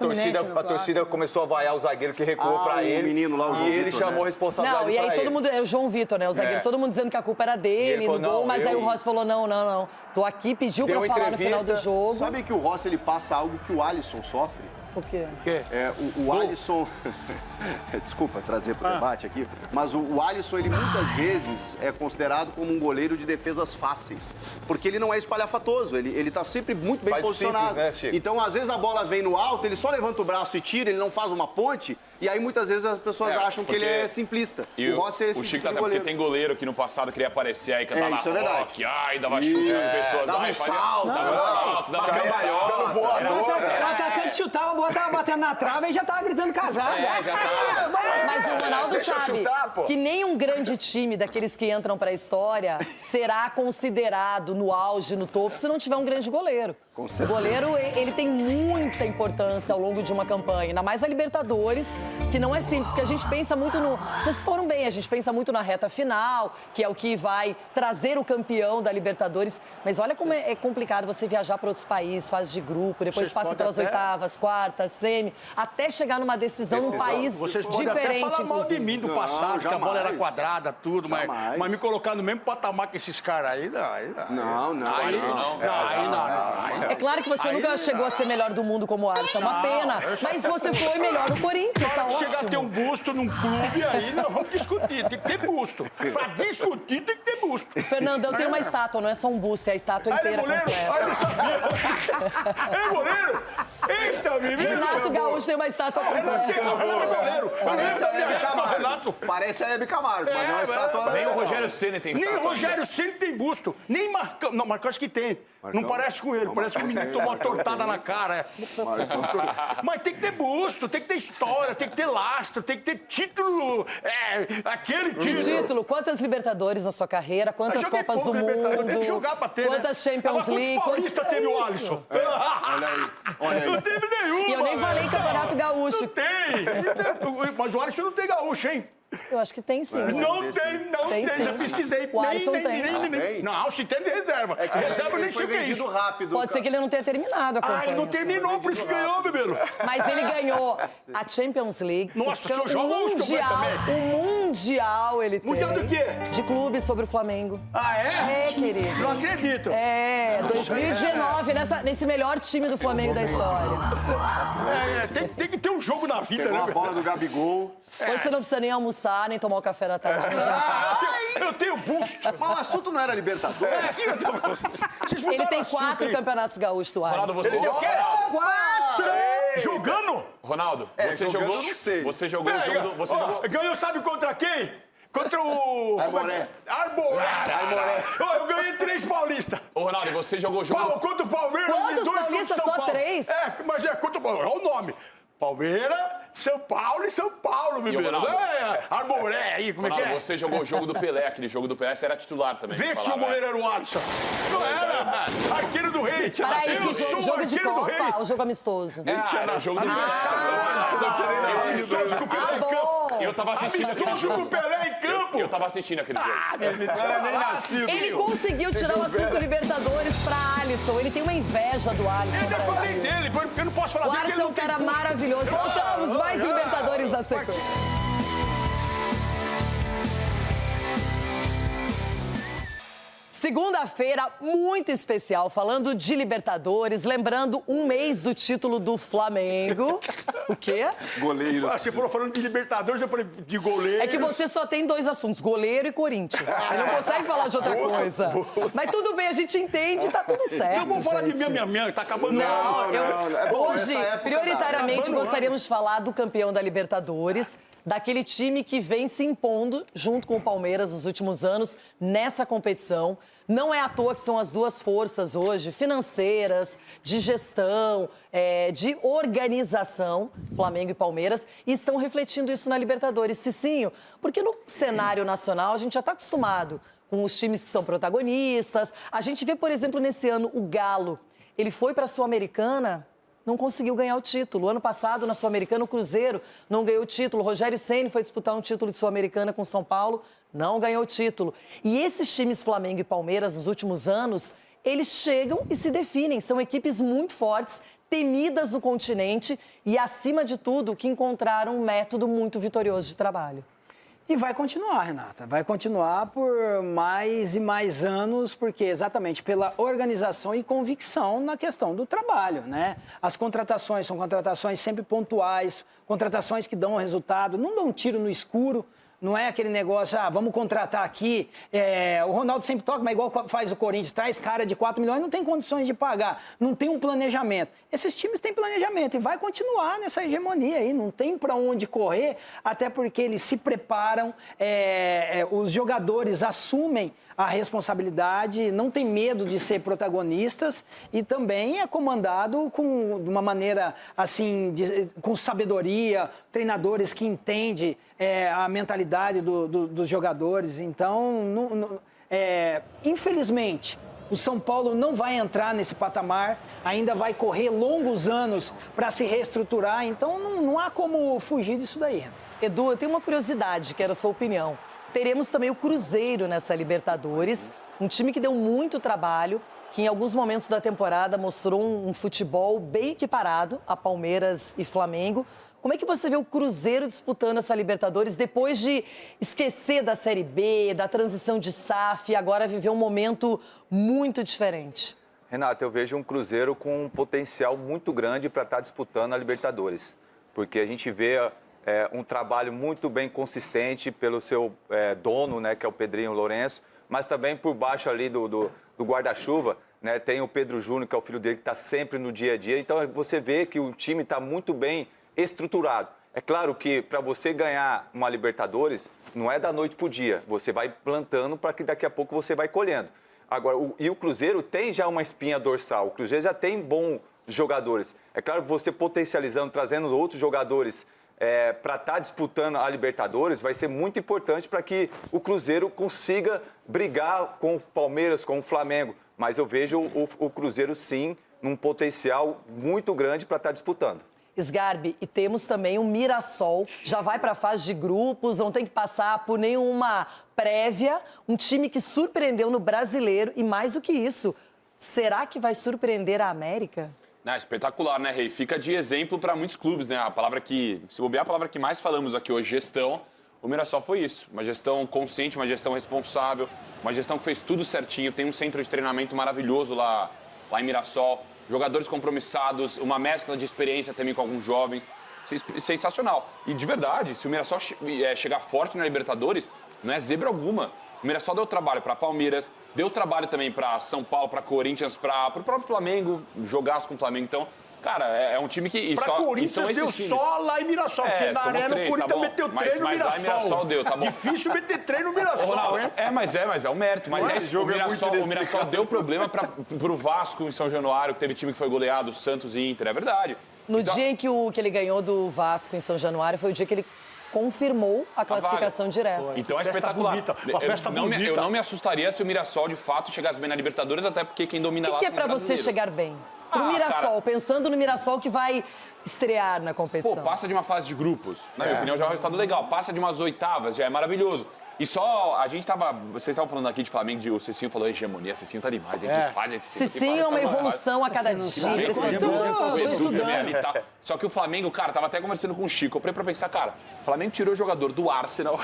torcida começou a vaiar o zagueiro que recuou para ele. O menino lá, o João e ele Vitor, chamou a responsabilidade. Não, e aí todo mundo, é o João Vitor, né? O zagueiro, todo mundo dizendo que a culpa era dele no gol, mas aí o Rossi falou: não. Tô aqui, pediu pra falar no final do jogo. Sabe que o Rossi ele passa algo que o Alisson sofre? O quê? O Alisson... Desculpa trazer para o debate aqui, mas o Alisson, ele muitas vezes é considerado como um goleiro de defesas fáceis, porque ele não é espalhafatoso, ele tá sempre muito bem posicionado. Simples, né, Chico? Então, às vezes, a bola vem no alto, ele só levanta o braço e tira, ele não faz uma ponte, e aí muitas vezes as pessoas acham que ele é simplista. E o Rossi é esse o Chico tipo tá de porque goleiro. tem goleiro que no passado queria aparecer aí, cantar isso é verdade. rock, dava chute nas pessoas. Dava um salto, dava cambalhota. O atacante chutava, a bola tava batendo na trave e já tava gritando casado. Já tava. Mas o Ronaldo sabe que nem um grande time daqueles que entram para a história será considerado no auge, no topo, se não tiver um grande goleiro. O goleiro, ele tem muita importância ao longo de uma campanha, ainda mais a Libertadores, que não é simples, porque a gente pensa muito no... Vocês foram bem, a gente pensa muito na reta final, que é o que vai trazer o campeão da Libertadores, mas olha como é complicado você viajar para outros países, fase de grupo, depois passa pelas oitavas, quartas, semi, até chegar numa decisão num país Vocês podem diferente, até falar mal de mim do passado, que a bola era quadrada, tudo, mas me colocar no mesmo patamar que esses caras aí, não. É claro que você nunca chegou a ser melhor do mundo como o Alisson, é uma pena. Mas você foi melhor do Corinthians, tá ótimo. Chegar a ter um busto num clube aí, nós vamos discutir. Tem que ter busto. Pra discutir, tem que ter busto. Fernandão tem uma estátua, não é só um busto, é a estátua inteira completa. Ele não sabia. É goleiro? Eita, menino. Renato Gaúcho tem uma estátua completa. Renato goleiro. Eu lembro da minha época, Renato. Parece a Hebe Camargo, mas é uma estátua... Nem o Rogério Ceni tem estátua. Nem o Rogério Ceni tem busto. Nem Marcão. Não, Marcão acho que tem. Não parece com ele, parece que o menino tomou uma tortada na cara. Mas tem que ter busto, tem que ter história, tem que ter lastro, tem que ter título. Aquele título. Que título? Quantas Libertadores na sua carreira? Quantas Copas do Mundo? Tem que jogar pra ter, quantas Champions League? Quantos paulistas teve o Alisson? Olha aí. Não teve nenhuma. E eu nem falei Campeonato Gaúcho. Não tem. Mas o Alisson não tem gaúcho, hein? Eu acho que tem sim. Não tem, sim. já pesquisei. O Alisson tem. Não, se tem de reserva. Reserva nem sei o que é isso. Rápido, Pode ser que ele não tenha terminado a campanha. Ele não terminou, por isso que ganhou, bebeiro. Mas ele ganhou a Champions League. Nossa, se eu jogo, eu Mundial, também. o Mundial ele tem. Mundial do quê? De clube sobre o Flamengo. Ah, é? É, querido. Não acredito. 2019, nesse melhor time do Flamengo da história. Tem que ter um jogo na vida, Pegou né? a bola do Gabigol. Hoje você não precisa nem almoçar, nem tomar o café da tarde. nem jantar. Eu tenho busto. Mas o assunto não era Libertadores. Ele tem 4 campeonatos gaúchos, o Ronaldo, Alisson. você jogou. 4! Jogando? Ronaldo, você jogando, jogou. não sei. Você jogou o jogo do. Você jogou. Ganhou, sabe contra quem? Contra o... Arboré. Arboré. Eu ganhei 3 paulistas. Ô, Ronaldo, você jogou o jogo. Contra o Palmeiras Quantos e 2 contra o paulistas? São Só Paulo. 3? Mas contra o Palmeiras. Olha o nome. Palmeiras, São Paulo e São Paulo, meu Deus. Arboré aí, como é que Ronaldo, é? você jogou o jogo do Pelé, aquele jogo do Pelé, você era titular também. Vê que o goleiro era o Alisson. Não era, arqueiro do rei. Peraí, Eu que sou jogo de arqueiro do rei. Copa, o jogo amistoso. Era o jogo do Amistoso com o Pelé em campo. Eu tava assistindo aquele Amistoso com jogo. o Pelé em campo. Eu tava assistindo aquele jogo. Ele conseguiu tirar o assunto Libertadores pra Alisson. Ele tem uma inveja do Alisson. Eu já falei dele, porque eu não posso falar O dele. Alisson é um cara maravilhoso. Voltamos, mais Libertadores da sequência. Segunda-feira muito especial, falando de Libertadores, lembrando um mês do título do Flamengo. O quê? Goleiro. Você falou falando de Libertadores, eu falei de goleiro. É que você só tem 2 assuntos, goleiro e Corinthians. Você não consegue falar de outra coisa. Mas tudo bem, a gente entende, tá tudo certo. Então vamos falar de minha, tá acabando. Hoje, prioritariamente, gostaríamos de falar do campeão da Libertadores, daquele time que vem se impondo junto com o Palmeiras nos últimos anos nessa competição. Não é à toa que são as 2 forças hoje, financeiras, de gestão, de organização, Flamengo e Palmeiras, e estão refletindo isso na Libertadores. Cicinho, porque no cenário nacional a gente já está acostumado com os times que são protagonistas. A gente vê, por exemplo, nesse ano o Galo. Ele foi para a Sul-Americana, não conseguiu ganhar o título. Ano passado, na Sul-Americana, o Cruzeiro não ganhou o título. O Rogério Ceni foi disputar um título de Sul-Americana com São Paulo, não ganhou o título. E esses times Flamengo e Palmeiras, nos últimos anos, eles chegam e se definem. São equipes muito fortes, temidas no continente e, acima de tudo, que encontraram um método muito vitorioso de trabalho. E vai continuar, Renata. Vai continuar por mais e mais anos, porque exatamente pela organização e convicção na questão do trabalho, né? As contratações são contratações sempre pontuais, contratações que dão resultado, não dão um tiro no escuro. Não é aquele negócio, vamos contratar aqui. O Ronaldo sempre toca, mas igual faz o Corinthians, traz cara de 4 milhões, não tem condições de pagar, não tem um planejamento. Esses times têm planejamento e vai continuar nessa hegemonia aí, não tem para onde correr, até porque eles se preparam, os jogadores assumem a responsabilidade, não tem medo de ser protagonistas e também é comandado de uma maneira assim, com sabedoria, treinadores que entendem a mentalidade dos jogadores. Então, infelizmente, o São Paulo não vai entrar nesse patamar, ainda vai correr longos anos para se reestruturar, então não há como fugir disso daí. Edu, eu tenho uma curiosidade, quero a sua opinião. Teremos também o Cruzeiro nessa Libertadores, um time que deu muito trabalho, que em alguns momentos da temporada mostrou um futebol bem equiparado a Palmeiras e Flamengo. Como é que você vê o Cruzeiro disputando essa Libertadores depois de esquecer da Série B, da transição de SAF e agora viver um momento muito diferente? Renata, eu vejo um Cruzeiro com um potencial muito grande para estar disputando a Libertadores, porque a gente vê um trabalho muito bem consistente pelo seu dono, né, que é o Pedrinho Lourenço, mas também por baixo ali do guarda-chuva, né, tem o Pedro Júnior, que é o filho dele, que está sempre no dia a dia. Então você vê que o time está muito bem estruturado. É claro que para você ganhar uma Libertadores, não é da noite para o dia. Você vai plantando para que daqui a pouco você vai colhendo. Agora, o Cruzeiro tem já uma espinha dorsal. O Cruzeiro já tem bons jogadores. É claro que você potencializando, trazendo outros jogadores para estar disputando a Libertadores, vai ser muito importante para que o Cruzeiro consiga brigar com o Palmeiras, com o Flamengo. Mas eu vejo o Cruzeiro, sim, num potencial muito grande para estar disputando. Sgarbi, e temos também o Mirassol, já vai para a fase de grupos, não tem que passar por nenhuma prévia, um time que surpreendeu no Brasileiro e mais do que isso, será que vai surpreender a América? Não, espetacular, né, Rei? Fica de exemplo para muitos clubes, né? A palavra que, se bobear, a palavra que mais falamos aqui hoje, gestão. O Mirassol foi isso, uma gestão consciente, uma gestão responsável, uma gestão que fez tudo certinho, tem um centro de treinamento maravilhoso lá em Mirassol, jogadores compromissados, uma mescla de experiência também com alguns jovens, sensacional. E de verdade, se o Mirassol chegar forte na Libertadores, não é zebra alguma. O Mirassol deu trabalho para Palmeiras, deu trabalho também para São Paulo, para Corinthians, para o próprio Flamengo, jogaço com o Flamengo. Então, cara, é um time que... Pra Corinthians deu só lá em Mirassol, porque na Arena o Corinthians meteu treino no Mirassol. Mas lá em Mirassol deu, tá bom. Difícil meter treino no Mirassol, hein? Mas é o mérito. Mas esse jogo o Mirassol deu problema pro Vasco em São Januário, que teve time que foi goleado, Santos e Inter, é verdade. No dia em que ele ganhou do Vasco em São Januário, foi o dia que ele confirmou a classificação direta. Então é espetacular. Uma festa bonita. Eu não me assustaria se o Mirassol, de fato, chegasse bem na Libertadores, até porque quem domina lá O que é pra você chegar bem? Pro Mirassol, pensando no Mirassol que vai estrear na competição. Pô, passa de uma fase de grupos. Na minha opinião, já é um resultado legal. Passa de umas oitavas, já é maravilhoso. E só, a gente tava... Vocês estavam falando aqui de Flamengo, o Cicinho falou hegemonia. Cicinho tá demais, a gente faz esse... Cicinho é uma evolução a cada dia. Só que o Flamengo, cara, tava até conversando com o Chico. Eu parei pra pensar, cara, o Flamengo tirou o jogador do Arsenal,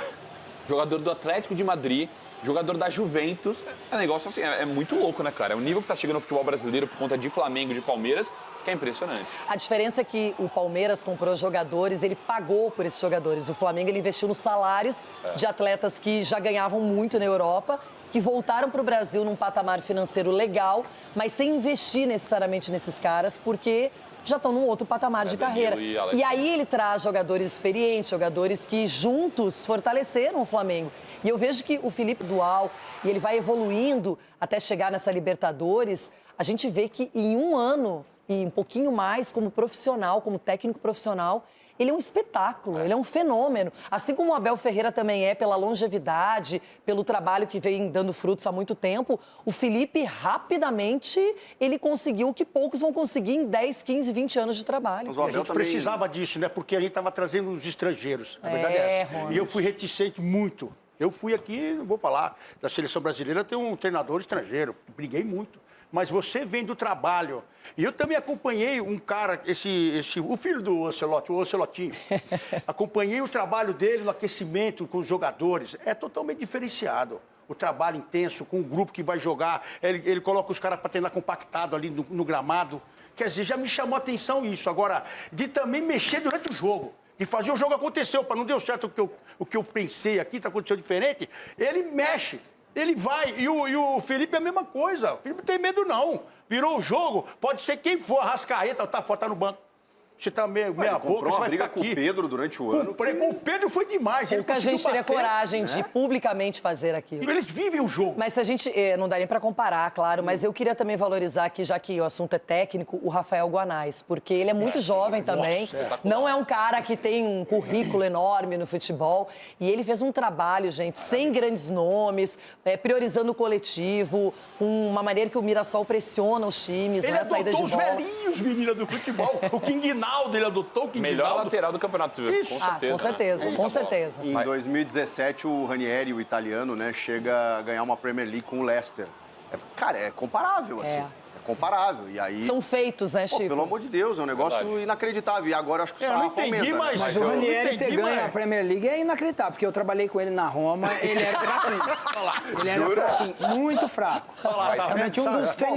jogador do Atlético de Madrid, jogador da Juventus. É um negócio assim, é muito louco, né, cara? É o nível que tá chegando no futebol brasileiro por conta de Flamengo, de Palmeiras, que é impressionante. A diferença é que o Palmeiras comprou jogadores, ele pagou por esses jogadores. O Flamengo, ele investiu nos salários de atletas que já ganhavam muito na Europa, que voltaram para o Brasil num patamar financeiro legal, mas sem investir necessariamente nesses caras, porque já estão num outro patamar de carreira. E aí ele traz jogadores experientes, jogadores que juntos fortaleceram o Flamengo. E eu vejo que o Felipe Dual, e ele vai evoluindo até chegar nessa Libertadores, a gente vê que em um ano e um pouquinho mais, como profissional, como técnico profissional, ele é um espetáculo, ele é um fenômeno. Assim como o Abel Ferreira também é, pela longevidade, pelo trabalho que vem dando frutos há muito tempo, o Felipe, rapidamente, ele conseguiu o que poucos vão conseguir em 10, 15, 20 anos de trabalho. Mas a gente precisava disso, né? Porque a gente estava trazendo os estrangeiros. A verdade é essa. Ronald. E eu fui reticente muito. Eu fui aqui, não vou falar, da seleção brasileira, tem um treinador estrangeiro. Briguei muito. Mas você vem do trabalho. E eu também acompanhei um cara, o filho do Ancelotti, o Ancelotinho. Acompanhei o trabalho dele no aquecimento com os jogadores. É totalmente diferenciado. O trabalho intenso com o grupo que vai jogar. Ele coloca os caras para treinar compactado ali no gramado. Quer dizer, já me chamou a atenção isso. Agora, de também mexer durante o jogo. De fazer o jogo acontecer. Opa, não deu certo o que eu pensei aqui, tá acontecendo diferente. Ele mexe. Ele vai, e o Felipe é a mesma coisa. O Felipe não tem medo, não. Virou o jogo, pode ser quem for, Arrascaeta, tá no banco. Você tá meia boca, você vai ficar aqui. Com o Pedro durante o ano. Com o Pedro foi demais. Pouca gente teria coragem de publicamente fazer aquilo. Eles vivem o jogo. Mas se a gente, não dá nem para comparar, claro, mas eu queria também valorizar aqui, já que o assunto é técnico, o Rafael Guanais, porque ele é muito jovem também, não é um cara que tem um currículo enorme no futebol, e ele fez um trabalho, gente, sem grandes nomes, priorizando o coletivo, uma maneira que o Mirassol pressiona os times, ele não é a saída de bola. Ele adotou os velhinhos, menina do futebol, o King ele adotou o King Melhor lateral do campeonato, com certeza. Com certeza, né? com certeza. Em 2017, o Ranieri, o italiano, né, chega a ganhar uma Premier League com o Leicester. Cara, é comparável, assim. É comparável. E aí... São feitos, né, Chico? Pelo amor de Deus, é um negócio inacreditável. E agora acho que o sarrafo aumenta. Mas o Ranieri ter ganho a Premier League é inacreditável, porque eu trabalhei com ele na Roma, ele era fraquinho. Ele era fraquinho, muito fraco.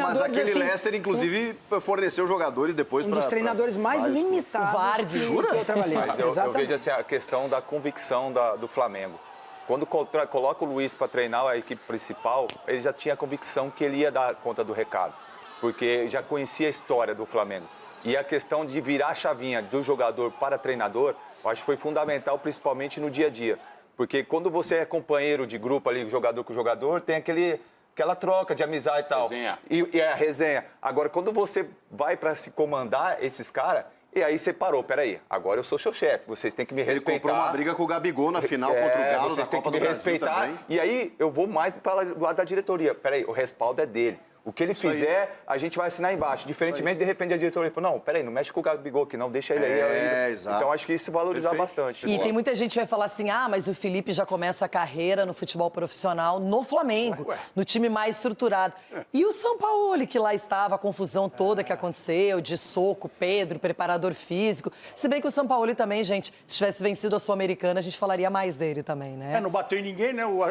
Mas aquele Leicester, inclusive, forneceu jogadores depois para... Um dos treinadores mais limitados que eu trabalhei. Mas eu vejo assim, a questão da convicção do Flamengo. Quando coloca o Luiz para treinar a equipe principal, ele já tinha a convicção que ele ia dar conta do recado. Porque já conhecia a história do Flamengo. E a questão de virar a chavinha do jogador para treinador, eu acho que foi fundamental, principalmente no dia a dia. Porque quando você é companheiro de grupo ali, jogador com jogador, tem aquela troca de amizade e tal. Resenha. E a resenha. Agora, quando você vai para se comandar esses caras, e aí você parou, peraí, agora eu sou seu chefe, vocês têm que me respeitar. Ele comprou uma briga com o Gabigol na final contra o Galo da Copa do Brasil também. E aí eu vou mais para o lado da diretoria. Peraí, o respaldo é dele. O que ele fizer, a gente vai assinar embaixo. Diferentemente, de repente, a diretoria falou, não, peraí, não mexe com o Gabigol aqui, não, deixa ele aí. Exato. Então, acho que isso valorizar bastante. E tem muita gente que vai falar assim, mas o Felipe já começa a carreira no futebol profissional no Flamengo, no time mais estruturado. E o Sampaoli, que lá estava, a confusão toda que aconteceu, de soco, Pedro, preparador físico. Se bem que o Sampaoli também, gente, se tivesse vencido a Sul-Americana, a gente falaria mais dele também, né? Não bateu em ninguém, né? O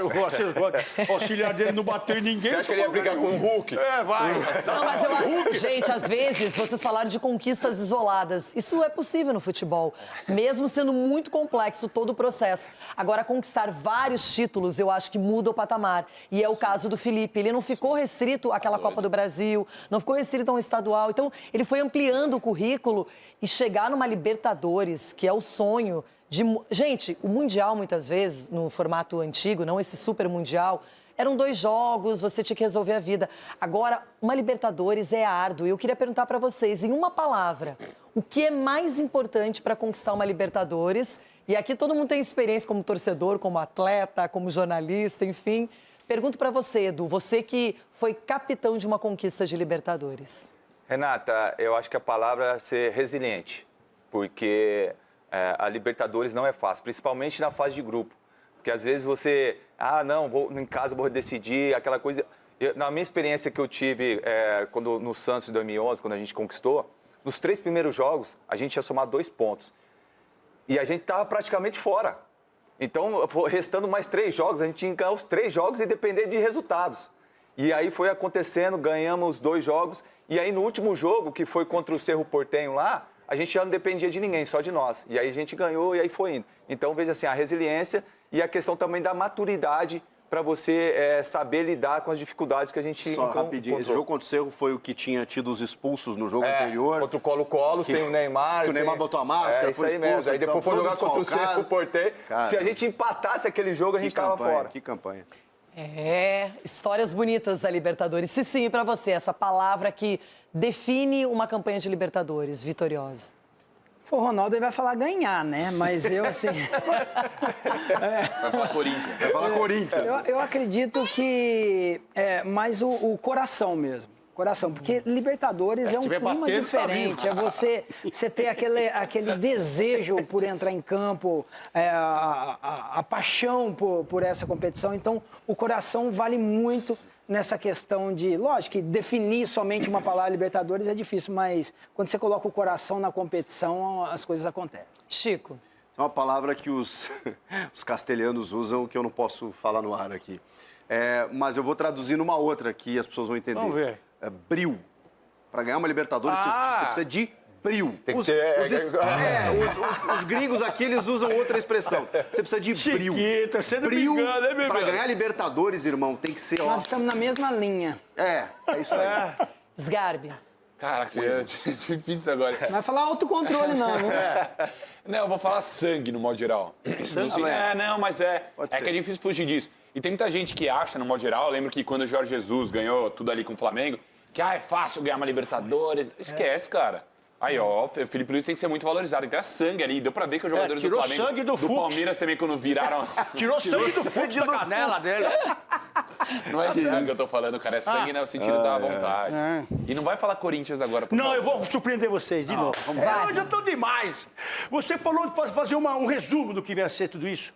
auxiliar dele não bateu em ninguém. Você acha que ele ia brigar com o Hulk? Vai. Não, mas gente, às vezes, vocês falaram de conquistas isoladas. Isso é possível no futebol, mesmo sendo muito complexo todo o processo. Agora, conquistar vários títulos, eu acho que muda o patamar. E é o caso do Felipe. Ele não ficou restrito àquela Copa do Brasil, não ficou restrito a um estadual. Então, ele foi ampliando o currículo e chegar numa Libertadores, que é o sonho de... Gente, o Mundial, muitas vezes, no formato antigo, não esse super Mundial... Eram 2 jogos, você tinha que resolver a vida. Agora, uma Libertadores é árduo. E eu queria perguntar para vocês, em uma palavra, o que é mais importante para conquistar uma Libertadores? E aqui todo mundo tem experiência como torcedor, como atleta, como jornalista, enfim. Pergunto para você, Edu, você que foi capitão de uma conquista de Libertadores. Renata, eu acho que a palavra é ser resiliente, porque a Libertadores não é fácil, principalmente na fase de grupo. Porque às vezes você, em casa vou decidir, aquela coisa... Na minha experiência que eu tive no Santos de 2011, quando a gente conquistou, nos 3 primeiros jogos, a gente ia somar 2 pontos. E a gente estava praticamente fora. Então, restando mais 3 jogos, a gente tinha que ganhar os 3 jogos e depender de resultados. E aí foi acontecendo, ganhamos 2 jogos. E aí no último jogo, que foi contra o Cerro Porteño lá, a gente já não dependia de ninguém, só de nós. E aí a gente ganhou e aí foi indo. Então, veja assim, a resiliência e a questão também da maturidade para você saber lidar com as dificuldades que a gente encontrou. Só rapidinho, esse jogo contra o Cerro foi o que tinha tido os expulsos no jogo anterior. Contra o Colo-Colo, sem o Neymar. Que o Neymar botou a máscara, isso aí expulso, mesmo. Aí depois foi jogar contra o Cerro Porteño. Se a gente empatasse aquele jogo, a gente ficava fora. Que campanha. Histórias bonitas da Libertadores. Sim, para você, essa palavra que define uma campanha de Libertadores vitoriosa. O Ronaldo ele vai falar ganhar, né? Mas eu, assim... Vai falar Corinthians. Vai falar Corinthians. Eu acredito que é mais o coração mesmo. Coração, porque Libertadores é um clima diferente. É você ter aquele desejo por entrar em campo, a paixão por essa competição. Então, o coração vale muito nessa questão de... Lógico que definir somente uma palavra Libertadores é difícil, mas quando você coloca o coração na competição, as coisas acontecem. Chico. É uma palavra que os castelhanos usam que eu não posso falar no ar aqui. Mas eu vou traduzir numa outra que as pessoas vão entender. Vamos ver. Bril. Para ganhar uma Libertadores, você precisa de bril. Tem que ser... Os gringos aqui, eles usam outra expressão. Você precisa de bril. Chiquita, você não me engana, né, bebê? Para ganhar Libertadores, irmão, tem que ser... Nós estamos na mesma linha. É isso aí. Sgarbi. Caraca, é difícil agora. Não vai falar autocontrole, não, né? Não, eu vou falar sangue, no modo geral. Sangue? Mas é que é difícil fugir disso. E tem muita gente que acha, no modo geral, eu lembro que quando o Jorge Jesus ganhou tudo ali com o Flamengo, que é fácil ganhar uma Libertadores. Esquece, cara. Aí, ó, o Felipe Luiz tem que ser muito valorizado. Então é sangue ali. Deu pra ver que os jogadores do Flamengo, sangue do Palmeiras também, quando viraram... Tirou sangue do Fux da canela dele. Não é sangue que eu tô falando, cara. É sangue no sentido da vontade. E não vai falar Corinthians agora, por favor. Eu vou surpreender vocês de novo. Hoje eu tô demais. Você falou de fazer um resumo do que vai ser tudo isso.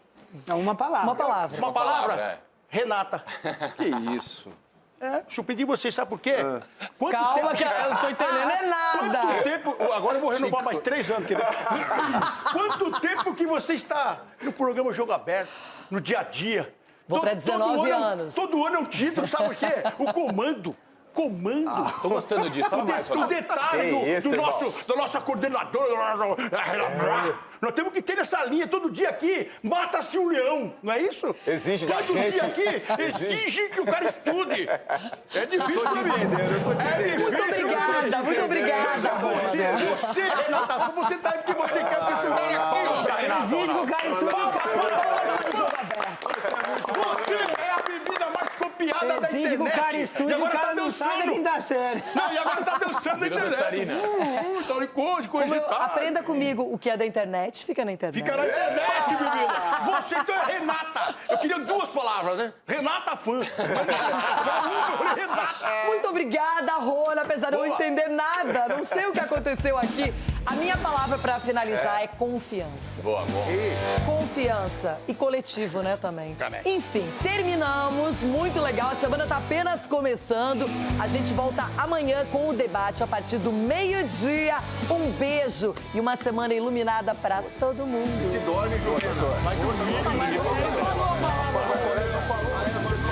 Uma palavra. Uma palavra? Renata. Que isso? Surpreendi vocês, sabe por quê? Calma, que eu não tô entendendo nada. Quanto tempo... Agora eu vou renovar mais 3 anos. Quanto tempo que você está no programa Jogo Aberto, no dia a dia? Vou para 19 anos. Todo ano é um título, sabe por quê? O comando. Tô gostando disso, fala mais. O detalhe da nossa coordenadora. Nós temos que ter essa linha todo dia aqui. Mata-se um leão, não é isso? Exige da gente. Todo dia aqui, exige que o cara estude. É difícil pra mim. Muito obrigada. Você, Renata, você tá aí porque você quer que você venha aqui. Exige que o cara estude. Você é a bebida mais copiada da internet. Exige que o cara estude e o cara não sabe nem da série. Não, e agora tá dançando na internet. Coisa e tal. Aprenda comigo, o que é da internet, fica na internet. Fica na internet, bebida. Você então é Renata. Eu queria 2 palavras, né? Renata fã. Muito obrigada, Rona, apesar de eu não entender nada, não sei o que aconteceu aqui. A minha palavra para finalizar é confiança. Boa. Confiança e coletivo, né, também. Enfim, terminamos. Muito legal. A semana tá apenas começando. A gente volta amanhã com o debate a partir do meio-dia. Um beijo e uma semana iluminada para todo mundo. Se dorme, Joana. Vai dormir. Falou.